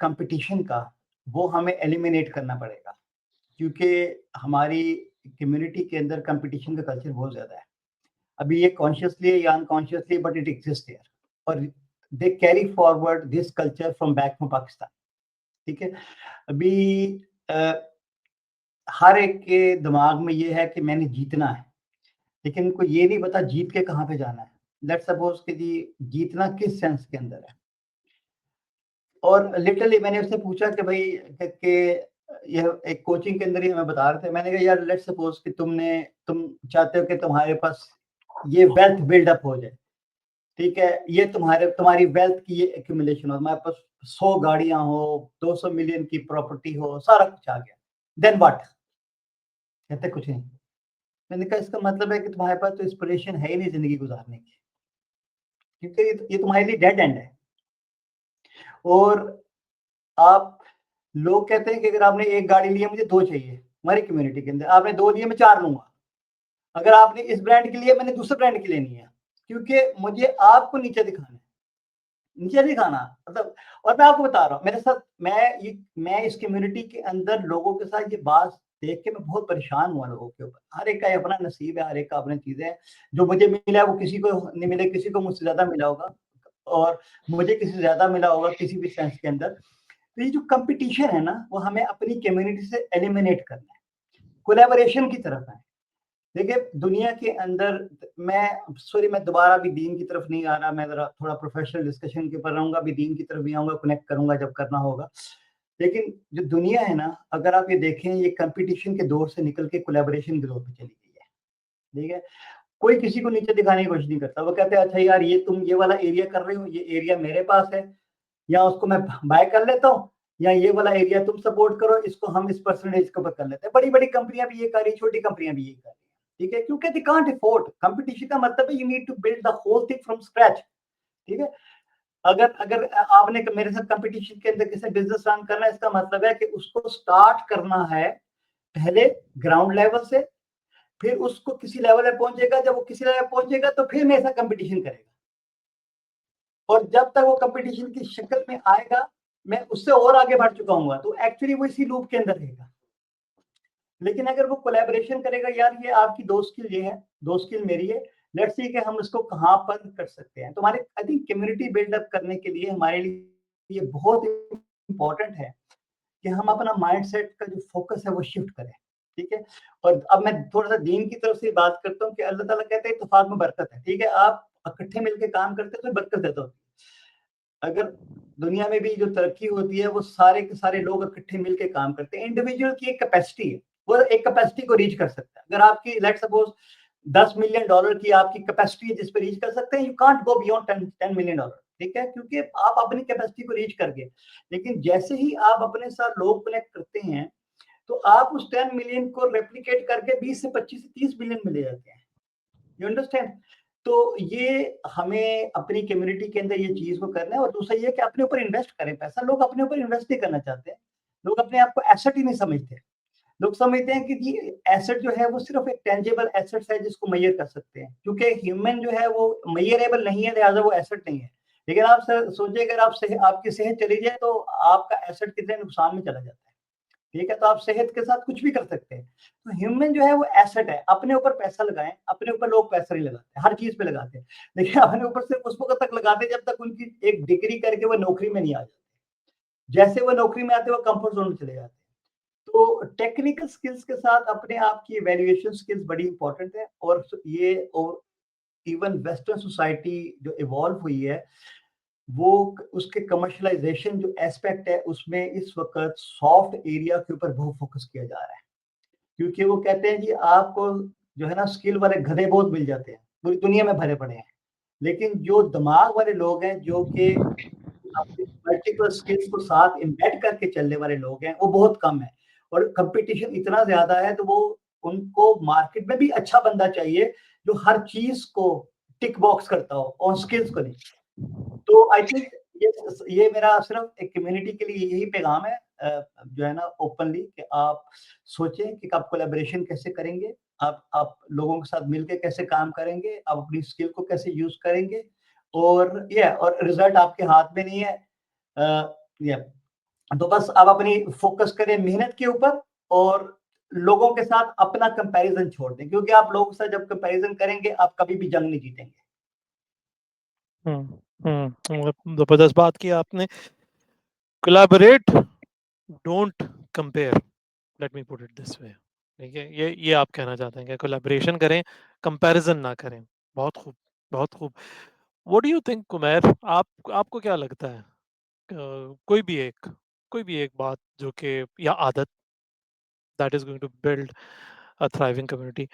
कंपटीशन का, वो हमें एलिमिनेट करना पड़ेगा, क्योंकि हमारी कम्युनिटी के अंदर कंपटीशन का कल्चर बहुत ज्यादा है. अभी ये कॉन्शियसली या unconsciously but it exist here, और they carry forward this culture from back from Pakistan. ठीक है, अभी हर एक के दिमाग में ये है कि मैंने जीतना है, लेकिन उनको ये नहीं पता जीत के कहाँ पे जाना है. लेट्स सपोज कि जी जीतना किस सेंस के अंदर है. और लिटरली मैंने उससे पूछा कि भाई कि यह एक कोचिंग के अंदर ही हमें बता रहे थे, मैंने कहा यार लेट्स सपोज कि तुम चाहते हो कि तुम्हारे पास ये वेल्थ बिल्डअप हो जाए, ठीक है, ये तुम्हारी वेल्थ की ये एक्यूमुलेशन हो, तुम्हारे पास 100 गाड़ियां हो, 200 मिलियन की प्रॉपर्टी हो, सारा कुछ आ गया, देन व्हाट? कहते कुछ नहीं। मैंने कहा इसका मतलब है कि तुम्हारे पास तो इंस्पिरेशन है ही नहीं जिंदगी गुजारने की, क्योंकि ये तुम्हारे लिए डेड एंड है। और आप लोग कहते हैं कि अगर आपने एक गाड़ी ली है, मुझे 2 चाहिए, हमारी कम्युनिटी के अंदर आपने 2 लिए, मैं 4 लूंगा। अगर आपने इस ब्रांड के लिए, मैंने दूसरे ब्रांड की लेनी है, क्योंकि मुझे आपको नीचे दिखाना है, नीचे दिखाना मतलब। और मैं आपको बता रहा हूँ, मेरे साथ मैं इस कम्युनिटी के अंदर लोगों के साथ ये बात देख के मैं बहुत परेशान हुआ लोगों के ऊपर। हर एक का अपना नसीब है, हर एक का अपनी चीजें हैं। जो मुझे मिला है वो किसी को नहीं मिले, किसी को मुझसे ज्यादा मिला होगा और मुझे किसी से ज्यादा मिला होगा किसी भी सेंस के अंदर। तो ये जो कंपटीशन है ना, वो हमें अपनी कम्युनिटी से एलिमिनेट करना है, कोलैबोरेशन की तरफ है। देखिए दुनिया के अंदर, मैं दोबारा भी दीन की तरफ नहीं आ रहा, मैं जरा थोड़ा प्रोफेशनल डिस्कशन के ऊपर रहूंगा, भी दीन की तरफ भी आऊंगा, कनेक्ट करूंगा जब करना होगा। लेकिन जो दुनिया है ना, अगर आप ये देखें, ये कंपटीशन के दौर से निकल के कोलैबोरेशन के दौर पे चली गई है, ठीक है। कोई किसी को नीचे दिखाने की कोशिश नहीं करता, वो कहते हैं अच्छा यार ये तुम ये वाला एरिया कर रहे हो, ये एरिया मेरे पास है, या उसको मैं बाय कर लेता हूँ, या ये वाला एरिया तुम सपोर्ट करो, इसको हम इस परसेंटेज के ऊपर कर लेते हैं। बड़ी बड़ी कंपनियां भी ये कर रही, छोटी कंपनियां भी ये कर रही है, ठीक है, क्योंकि दे कांट अफोर्ड। कंपटीशन का मतलब है you need to build the whole thing from scratch, ठीक है। अगर अगर आपने मेरे साथ कंपटीशन के अंदर किसी बिजनेस रन करना है, इसका मतलब है कि उसको स्टार्ट करना है पहले ग्राउंड लेवल से, फिर उसको किसी लेवल पे पहुंचेगा, जब वो किसी लेवल पे पहुंचेगा तो फिर मेरे साथ कंपटीशन करेगा, और जब तक वो कंपटीशन की शक्ल में आएगा, मैं उससे और आगे बढ़ चुका हूँ, तो एक्चुअली वो इसी लूप के अंदर रहेगा। लेकिन अगर वो कोलैबोरेशन करेगा, यार ये आपकी 2 स्किल ये है, 2 स्किल मेरी है, लेट्स सी कि हम इसको कहाँ पर कर सकते हैं। तो हमारे आई थिंक कम्युनिटी बिल्डअप करने के लिए हमारे लिए ये बहुत इंपॉर्टेंट है कि हम अपना माइंडसेट का जो फोकस है वो शिफ्ट करें, ठीक है। और अब मैं थोड़ा सा दीन की तरफ से बात करता हूँ कि अल्लाह ताला कहते हैं इत्तेफाक में बरकत है, ठीक है। आप इकट्ठे मिलकर काम करते हैं तो बरकत देता होती है। अगर दुनिया में भी जो तरक्की होती है, वो सारे के सारे लोग इकट्ठे मिलकर काम करते हैं। इंडिविजुअल की एक कैपेसिटी है, वो एक कैपेसिटी को रीच कर सकता है। अगर आपकी लेट्स सपोज $10 मिलियन की आपकी कैपेसिटी है जिस पे रीच कर सकते हैं, you can't go beyond 10 million dollar, ठीक है, क्योंकि आप अपनी कैपेसिटी को रीच कर गए। लेकिन जैसे ही आप अपने साथ लोग कनेक्ट करते हैं, तो आप उस 10 मिलियन को रेप्लिकेट करके 20 से 25 से 30 मिलियन में ले जाते हैं। You understand? तो ये हमें अपनी कम्युनिटी के अंदर ये चीज को करना है। और दूसरा ये कि अपने ऊपर इन्वेस्ट करें पैसा। लोग अपने ऊपर इन्वेस्ट नहीं करना चाहते हैं, लोग अपने आप को एसेट ही नहीं समझते। लोग समझते हैं कि जी एसेट जो है वो सिर्फ एक टेंजेबल एसेट है जिसको मेजर कर सकते हैं, क्योंकि ह्यूमन जो है वो मेजरेबल नहीं है, लिहाजा वो एसेट नहीं है। लेकिन आप सोचिए, अगर आपकी सेहत चली जाए तो आपका एसेट कितने नुकसान में चला जाता है, ठीक है। तो आप सेहत के साथ कुछ भी कर सकते हैं। तो ह्यूमन जो है वो एसेट है, अपने ऊपर पैसा लगाएं। अपने ऊपर लोग पैसा नहीं लगाते, हर चीज पे लगाते हैं, लेकिन अपने ऊपर सिर्फ उस वक्त तक लगाते हैं जब तक उनकी एक डिग्री करके वो नौकरी में नहीं आ जाते। जैसे वो नौकरी में आते वो कंफर्ट जोन में चले जाते हैं। तो टेक्निकल स्किल्स के साथ अपने आप की वैल्यूएशन स्किल्स बड़ी इंपॉर्टेंट है। और इवन वेस्टर्न सोसाइटी जो इवॉल्व हुई है, वो उसके कमर्शलाइजेशन जो एस्पेक्ट है, उसमें इस वक्त सॉफ्ट एरिया के ऊपर बहुत फोकस किया जा रहा है। क्योंकि वो कहते हैं कि आपको जो है ना, स्किल वाले गधे बहुत मिल जाते हैं, पूरी दुनिया में भरे पड़े हैं, लेकिन जो दिमाग वाले लोग हैं, जो कि अपनी मल्टीपल स्किल्स को साथ एम्बेड करके चलने वाले लोग हैं, वो बहुत कम है। और कंपटीशन इतना ज्यादा है, तो वो उनको मार्केट में भी अच्छा बंदा चाहिए जो हर चीज को टिक बॉक्स करता हो और स्किल्स को नहीं। तो आई थिंक ये मेरा सिर्फ एक कम्युनिटी के लिए यही पैगाम है, जो है ना, ओपनली, कि आप सोचें कि आप कोलैबोरेशन कैसे करेंगे, आप लोगों के साथ मिलकर कैसे काम करेंगे, आप अपनी स्किल को कैसे यूज करेंगे, और रिजल्ट आपके हाथ में नहीं है। ये तो बस आप अपनी फोकस करें मेहनत के ऊपर, और लोगों के साथ अपना कंपैरिजन छोड़ दें, क्योंकि आप लोगों के साथ जब कंपैरिजन करेंगे, आप कभी भी जंग नहीं जीतेंगे। जबरदस्त बात की आपने। Collaborate, don't compare, let me put it this way. ठीक है, ये आप कहना चाहते हैं कि कोलैबोरेशन करें, कंपैरिजन ना करें। बहुत खूब, बहुत खूब। व्हाट डू यू थिंक कुमैर, आपको क्या लगता है? कोई भी एक बात जो कि, या आदत that is going to build a thriving community,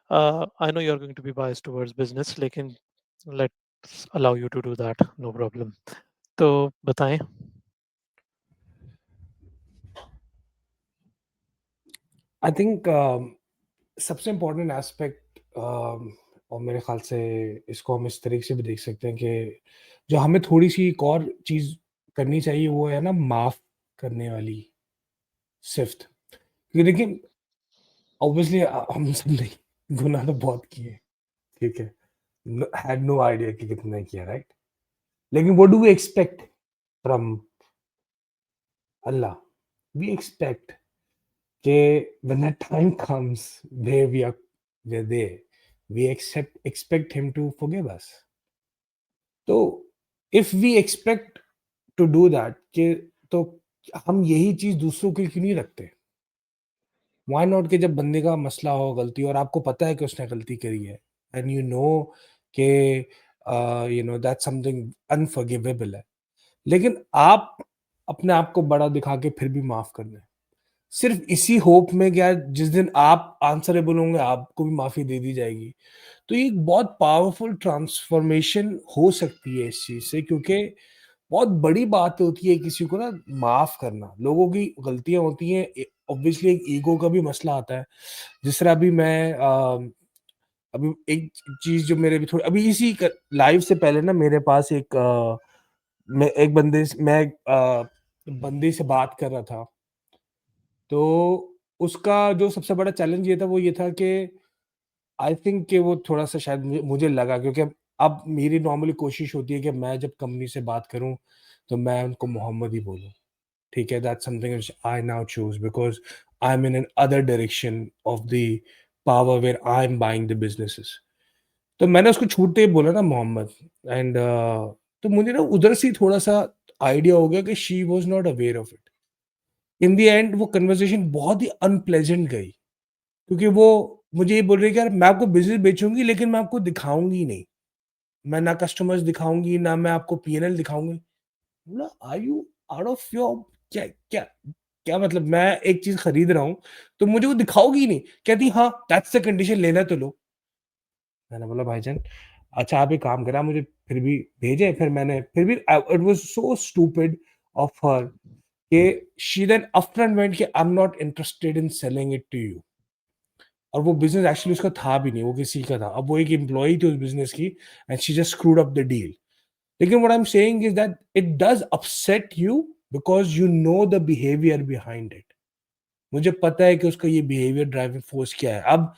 I know you're going to be biased towards business, लेकिन let's allow you to do that, no problem. तो बताएं. आई थिंक सबसे इम्पोर्टेंट एस्पेक्ट, और मेरे ख्याल से इसको हम इस तरीके से भी देख सकते हैं कि जो हमें थोड़ी सी एक और चीज़ करनी चाहिए वो है ना माफ़ करने वाली सिफ्त। क्योंकि देखिए ऑब्वियसली हम सब ने गुनाह तो बहुत किए, ठीक है? हैड नो आइडिया कि कितने किया, राइट? लेकिन what do we expect from Allah? We expect कि when that time comes where we're there, we expect him to forgive us. तो if we expect to do that, कि तो हम यही चीज दूसरों के लिए क्यों नहीं रखते? Why not कि जब बंदे का मसला हो गलती और आपको पता है कि उसने गलती करी है and you know कि you know that's something unforgivable है, लेकिन आप अपने आप को बड़ा दिखा के फिर भी माफ कर दें, सिर्फ इसी होप में क्या जिस दिन आप आंसरेबल होंगे आपको भी माफी दे दी जाएगी। तो ये एक बहुत पावरफुल ट्रांसफॉर्मेशन हो सकती है इस चीज से, क्योंकि बहुत बड़ी बात होती है किसी को ना माफ करना। लोगों की गलतियां होती हैं, ऑब्वियसली एक ईगो का भी मसला आता है। जिस तरह अभी मैं अभी एक चीज जो मेरे भी थोड़ी अभी इसी लाइव से पहले ना मेरे पास एक मैं एक बंदे से बात कर रहा था, तो उसका जो सबसे बड़ा चैलेंज ये था कि आई थिंक कि वो थोड़ा-सा शायद मुझे लगा, क्योंकि अब मेरी नॉर्मली कोशिश होती है कि मैं जब कंपनी से बात करूँ, तो मैं उनको मोहम्मद ही बोलूँ, ठीक है? That's something which I now choose because I am in an other direction of the power where I am buying the businesses. तो मैंने उसको छूटते ही बोला ना मोहम्मद, एंड तो मुझे ना उधर से ही थोड़ा-सा आइडिया हो गया कि she was not aware of it. In the end वो कन्वर्सेशन बहुत ही अनप्लेजेंट गई, क्योंकि वो मुझे ये बोल रही है कि यार मैं आपको बिज़नेस बेचूँगी लेकिन मैं आपको दिखाऊँगी नहीं। मैं ना कस्टमर्स दिखाऊँगी, ना मैं आपको पी&एल दिखाऊँगी। बोला are you out of your क्या क्या क्या मतलब मैं एक चीज़ खरीद रहा हूँ, तो मुझे वो दिखाओगी ही नहीं। कहती हाँ, दैट्स द कंडीशन, लेना है तो लो। मैंने बोला भाईजान अच्छा आप एक काम करें, आप मुझे फिर भी भेजें। फिर मैंने फिर भी it was so stupid of her कि शी देन अपफ्रंट वेंट कि I am not interested in selling it to you. और वो बिज़नेस एक्चुअली उसका था भी नहीं, वो किसी का था। अब वो एक एम्प्लॉयी थी उस बिज़नेस की and she just screwed up the deal. लेकिन what I am saying is that it does upset you because you know the behaviour behind it. मुझे पता है कि उसका ये बिहेवियर ड्राइविंग फोर्स क्या है। अब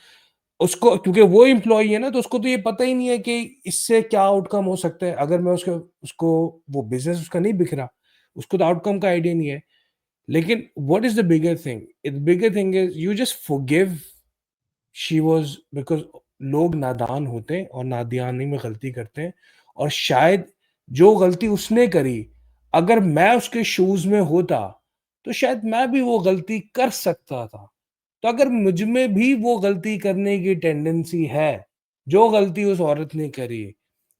उसको क्योंकि वो एम्प्लॉयी है ना, तो उसको तो ये पता ही नहीं है कि इससे क्या आउटकम हो सकता है। अगर मैं उसको वो बिज़नेस उसका नहीं बिक रहा, उसको तो आउटकम का आइडिया नहीं है। लेकिन what is the bigger thing? The bigger thing is you just forgive she was because लोग नादान होते हैं और नादानी में गलती करते हैं, और शायद जो गलती उसने करी, अगर मैं उसके शूज़ में होता, तो शायद मैं भी वो गलती कर सकता था। तो अगर मुझ में भी वो गलती करने की टेंडेंसी है, जो गलती उस औरत ने करी,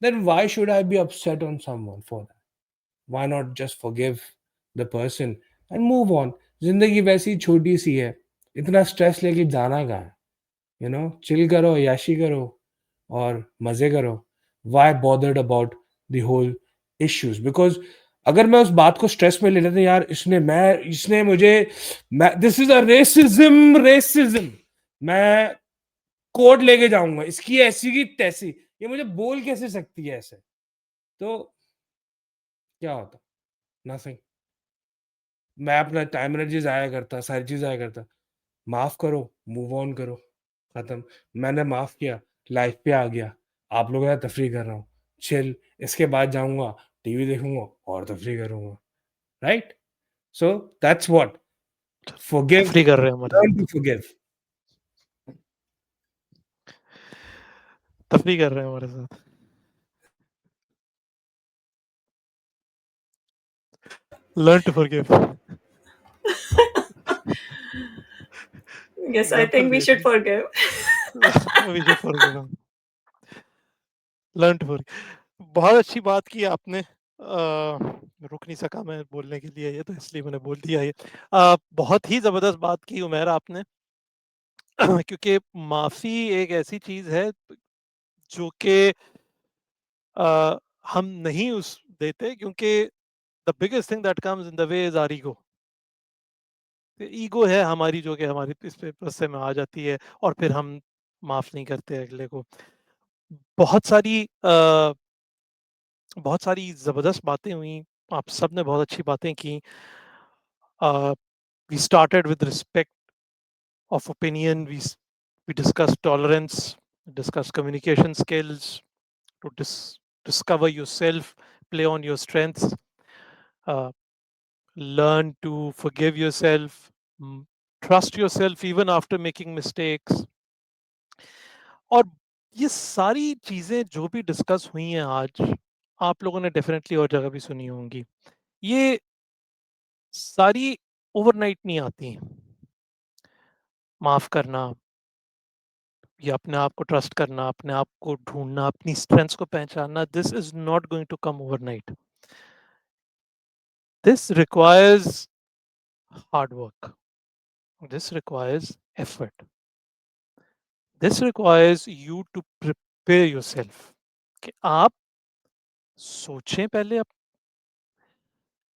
then why should I be upset on someone for that? Why not just forgive the person and move on? ज़िंदगी वैसे ही छोटी-सी है, इतना स्ट्रेस लेके जाना कहाँ है? यू नो चिल करो, याशी करो और मजे करो। Why bothered about the whole issues? Because अगर मैं उस बात को स्ट्रेस में ले लेता यार इसने मुझे दिस इज अ रेसिज्म, मैं कोर्ट लेके जाऊंगा, इसकी ऐसी की तैसी, ये मुझे बोल कैसे सकती है ऐसे? तो क्या होता? नथिंग। मैं अपना टाइम एनर्जी जाया करता, सारी चीज जाया करता। माफ करो, मूव ऑन करो, खत्म। मैंने माफ किया, लाइफ पे आ गया, आप लोगों के साथ तफरीह कर रहा हूँ, चिल। इसके बाद जाऊंगा टीवी देखूंगा और तफरीह करूंगा, right? So that's what forgive, free कर रहे हैं हमारे लर्न साथ, टू फॉरगिव। तफरी कर रहे हैं हमारे साथ। Learn to forgive. Yes, I think we should forgive. We should forgive him. Learn to forgive. बहुत अच्छी बात की आपने। रुक नहीं सका मैं बोलने के लिए, ये तो इसलिए मैंने बोल दिया ये। बहुत ही जबरदस्त बात की उमेर आपने। क्योंकि माफ़ी एक ऐसी चीज़ है जो कि हम नहीं उस देते, क्योंकि the biggest thing that comes in the way is our ego. Ego है हमारी जो कि हमारी इस पे गुस्से में आ जाती है, और फिर हम माफ़ नहीं करते अगले को। बहुत सारी बहुत सारी ज़बरदस्त बातें हुई, आप सबने बहुत अच्छी बातें की। We started with respect of opinion. We discuss tolerance, discuss communication skills, to discover yourself, play on your strengths, uh, learn to forgive yourself, trust yourself even after making mistakes. और ये सारी चीजें जो भी डिस्कस हुई हैं आज, आप लोगों ने डेफिनेटली और जगह भी सुनी होंगी। ये सारी ओवरनाइट नहीं आती। माफ करना, या अपने आप को ट्रस्ट करना, अपने आप को ढूंढना, अपनी स्ट्रेंथ्स को पहचानना, this is not going to come overnight. This requires hard work, this requires effort, this requires you to prepare yourself, कि आप सोचें पहले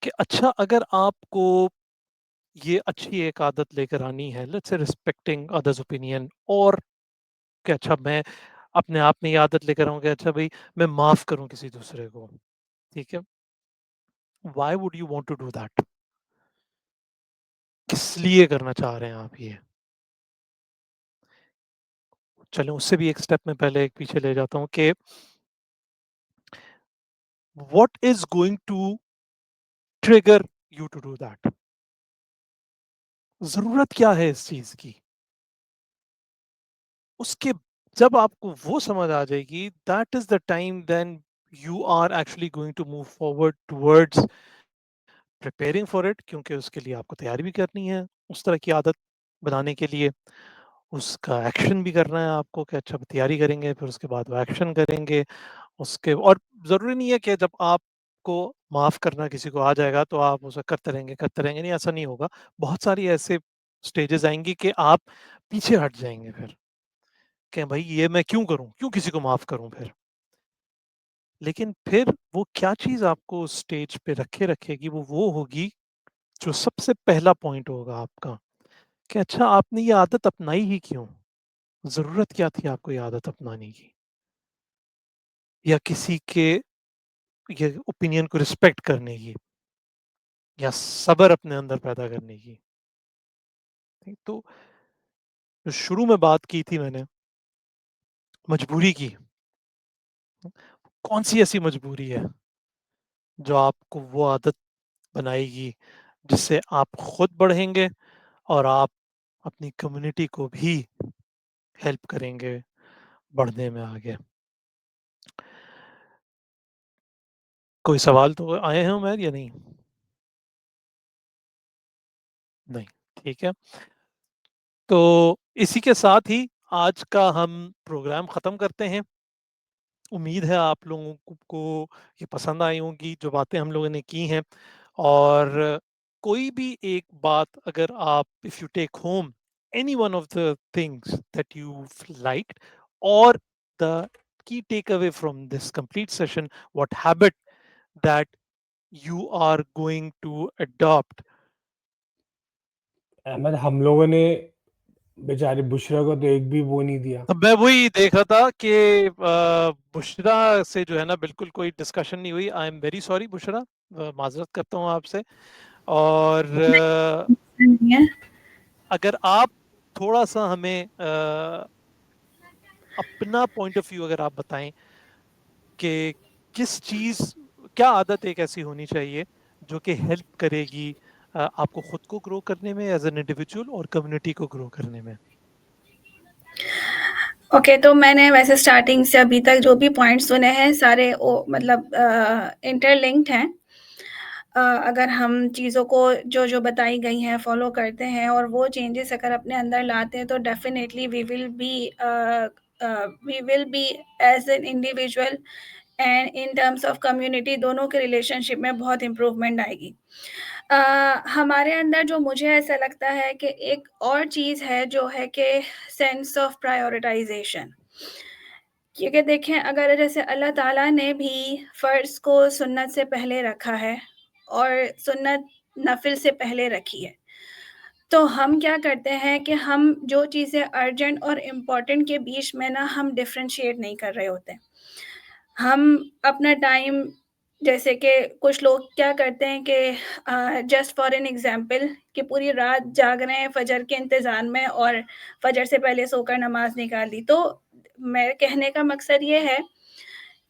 कि अच्छा, अगर आपको ये अच्छी एक आदत लेकर आनी है, let's say respecting others opinion, और कि अच्छा मैं अपने आप में ये आदत लेकर आऊंगा, अच्छा भाई मैं माफ करूं किसी दूसरे को, ठीक है। Why would you want to do that? किस लिए करना चाह रहे हैं आप ये? चलें उससे भी एक स्टेप में पहले एक पीछे ले जाता हूँ कि what is going to trigger you to do that? ज़रूरत क्या है इस चीज़ की? उसके जब आपको वो समझ आ जाएगी, that is the time then you are actually going to move forward towards preparing for it, क्योंकि उसके लिए आपको तैयारी भी करनी है, उस तरह की आदत बनाने के लिए। उसका एक्शन भी करना है आपको, कि अच्छा तैयारी करेंगे, फिर उसके बाद वो एक्शन करेंगे। उसके और ज़रूरी नहीं है कि जब आपको माफ़ करना किसी को आ जाएगा तो आप उसे करते रहेंगे, नहीं, ऐसा नहीं होगा। बहुत सारी ऐसे स्टेजेस आएँगी कि आप पीछे हट जाएँगे फिर, कि भई ये मैं क्यों करूँ? क्यों किसी को माफ़ करूँ फिर? लेकिन फिर वो क्या चीज़ आपको उस स्टेज पे रखेगी, वो होगी जो सबसे पहला पॉइंट होगा आपका, कि अच्छा आपने ये आदत अपनाई ही क्यों? ज़रूरत क्या थी आपको ये आदत अपनाने की? या किसी के ये ओपिनियन को रिस्पेक्ट करने की, या सब्र अपने अंदर पैदा करने की? ठीक, तो जो शुरू में बात की थी मैंने मजबूरी की, कौन-सी ऐसी मजबूरी है जो आपको वो आदत बनाएगी जिससे आप खुद बढ़ेंगे और आप अपनी कम्युनिटी को भी हेल्प करेंगे बढ़ने में आगे? कोई सवाल तो आए हैं उमैर, या नहीं? नहीं, ठीक है। तो इसी के साथ ही आज का हम प्रोग्राम ख़त्म करते हैं। उम्मीद है आप लोगों को ये पसंद आई होंगी जो बातें हम लोगों ने की हैं, और कोई भी एक बात अगर आप, if you take home any one of the things that you liked, और the key takeaway from this complete session, what habit that you are going to adopt? Ahmad, हम लोगों ने बेचारी बुशरा को तो एक भी वो नहीं दिया। मैं वही देख रहा था कि बुशरा से जो है ना बिल्कुल कोई डिस्कशन नहीं हुई। I am very sorry Bushra, माजरत करता हूँ आपसे। और नहीं है। अगर आप थोड़ा सा हमें अपना पॉइंट ऑफ व्यू अगर आप बताएं कि किस चीज, क्या आदत एक ऐसी होनी चाहिए जो कि हेल्प करेगी आपको खुद को ग्रो करने में एज एन इंडिविजुअल, और कम्युनिटी को ग्रो करने में? ओके, तो मैंने वैसे स्टार्टिंग से अभी तक जो भी पॉइंट्स सुने हैं सारे वो मतलब इंटरलिंक्ड हैं। अगर हम चीज़ों को जो बताई गई हैं फॉलो करते हैं और वो चेंजेस अगर अपने अंदर लाते हैं तो definitely we will be as an individual and in terms of community दोनों के रिलेशनशिप में बहुत इम्प्रूवमेंट आएगी। हमारे अंदर जो मुझे ऐसा लगता है कि एक और चीज़ है जो है कि सेंस ऑफ प्रायोरिटाइज़ेशन। क्योंकि देखें अगर जैसे अल्लाह ताला ने भी फ़र्ज़ को सुन्नत से पहले रखा है और सुन्नत नफ़िल से पहले रखी है। तो हम क्या करते हैं कि हम जो चीज़ें अर्जेंट और इम्पोर्टेंट के बीच में ना हम डिफ़रेंशिएट नहीं कर रहे होते हैं। हम अपना टाइम जैसे कि कुछ लोग क्या करते हैं कि जस्ट फॉर एन एग्ज़ाम्पल कि पूरी रात जाग रहे हैं फ़जर के इंतज़ार में और फ़जर से पहले सोकर नमाज़ निकाल ली। तो मेरे कहने का मकसद ये है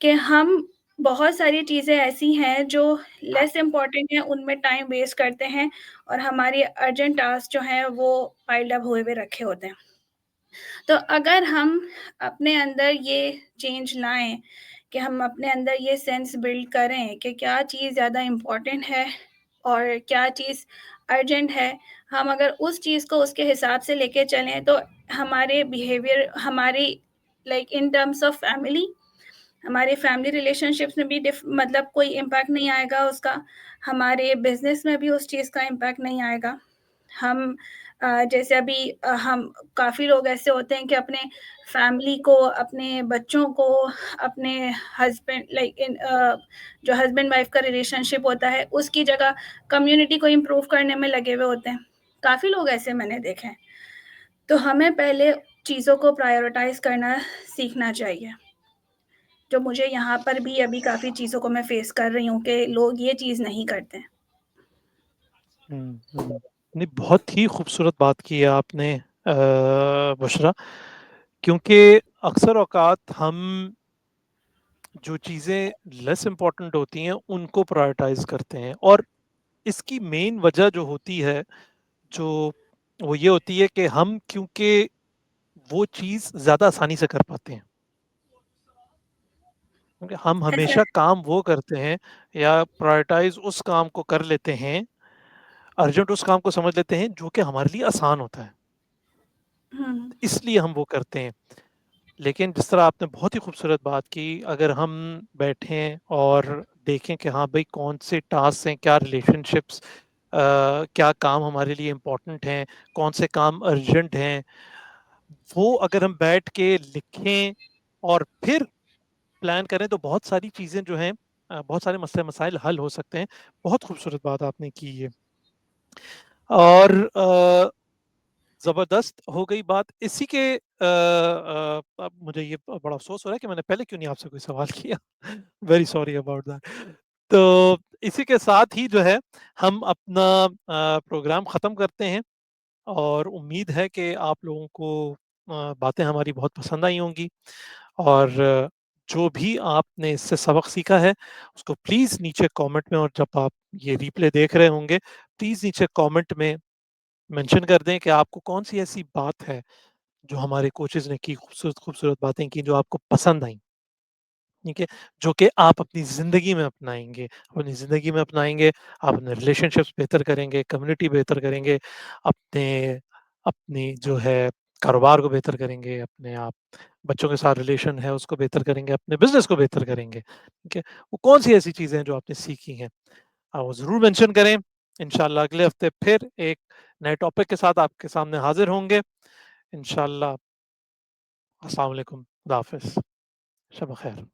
कि हम बहुत सारी चीज़ें ऐसी हैं जो लेस इम्पोर्टेंट हैं, उनमें टाइम वेस्ट करते हैं और हमारी अर्जेंट टास्क जो हैं वो पाइल्ड अप हुए हुए रखे होते हैं। तो अगर हम अपने अंदर ये चेंज लाएँ कि हम अपने अंदर ये सेंस बिल्ड करें कि क्या चीज़ ज़्यादा इम्पोर्टेंट है और क्या चीज़ अर्जेंट है, हम अगर उस चीज़ को उसके हिसाब से लेके चलें तो हमारे बिहेवियर हमारी like in terms of family हमारे फैमिली रिलेशनशिप्स में भी मतलब कोई इम्पैक्ट नहीं आएगा उसका, हमारे बिज़नेस में भी उस चीज़ का इम्पैक्ट नहीं आएगा। हम जैसे अभी हम काफ़ी लोग ऐसे होते हैं कि अपने फैमिली को, अपने बच्चों को, अपने हस्बैंड लाइक जो हस्बैंड वाइफ का रिलेशनशिप होता है, उसकी जगह कम्युनिटी को इम्प्रूव करने में लगे हुए होते हैं। काफ़ी लोग ऐसे मैंने देखे हैं। तो हमें पहले चीज़ों को प्रायोरिटाइज़ करना सीखना चाहिए। जो मुझे यहाँ पर भी अभी काफ़ी चीज़ों को मैं फ़ेस कर रही हूँ कि लोग ये चीज़ नहीं करते हैं। नहीं, बहुत ही खूबसूरत बात की है आपने बुशरा, क्योंकि अक्सर औकात हम जो चीज़ें लेस इम्पोर्टेंट होती हैं उनको प्रायोरिटाइज़ करते हैं और इसकी मेन वजह जो होती है, जो वो ये होती है कि हम क्योंकि वो चीज़ ज़्यादा आसानी से कर पाते हैं। क्योंकि हम ऐसा हमेशा काम वो करते हैं या प्रायोरिटाइज़ उस काम को कर लेते हैं, अर्जेंट उस काम को समझ लेते हैं जो कि हमारे लिए आसान होता है। हुँ, इसलिए हम वो करते हैं। लेकिन जिस तरह आपने बहुत ही खूबसूरत बात की, अगर हम बैठें और देखें कि हाँ भाई कौन से टास्क हैं, क्या रिलेशनशिप्स क्या काम हमारे लिए इम्पोर्टेंट हैं, कौन से काम अर्जेंट हैं, वो अगर हम बैठ के लिखें और फिर प्लान करें तो बहुत सारी चीज़ें जो हैं बहुत सारे मसले मसाइल हल हो सकते हैं। बहुत खूबसूरत बात आपने की है। और ज़बरदस्त हो गई बात। इसी के अब मुझे ये बड़ा अफ़सोस हो रहा है कि मैंने पहले क्यों नहीं आपसे कोई सवाल किया। Very sorry about that. तो इसी के साथ ही जो है हम अपना प्रोग्राम ख़त्म करते हैं और उम्मीद है कि आप लोगों को बातें हमारी बहुत पसंद आई होंगी और जो भी आपने इससे सबक सीखा है, उसको प्लीज़ नीचे कमेंट में और जब आप ये रिप्ले देख रहे होंगे, प्लीज़ नीचे कमेंट में मेंशन कर दें कि आपको कौन-सी ऐसी बात है, जो हमारे कोचेज़ ने की खूबसूरत-खूबसूरत बातें की जो आपको पसंद आईं। ठीक है? जो कि आप अपनी ज़िंदगी में अपनाएँगे। अपनी ज़िंदगी में अपनाएँगे, आप अपने रिलेशनशिप्स बेहतर करेंगे, कम्युनिटी बेहतर करेंगे, अपने अपनी जो है कारोबार को बेहतर करेंगे, अपने आप बच्चों के साथ रिलेशन है उसको बेहतर करेंगे, अपने बिज़नेस को बेहतर करेंगे। ठीक है? वो कौन-सी ऐसी चीज़ें हैं जो आपने सीखी हैं? आप वो ज़रूर मेंशन करें। इंशाअल्लाह अगले हफ्ते फिर एक नए टॉपिक के साथ आपके सामने हाज़िर होंगे। इंशाअल्लाह। अस्सलाम वालेकुम, खुदा हाफ़िज़। शब ख़ैर।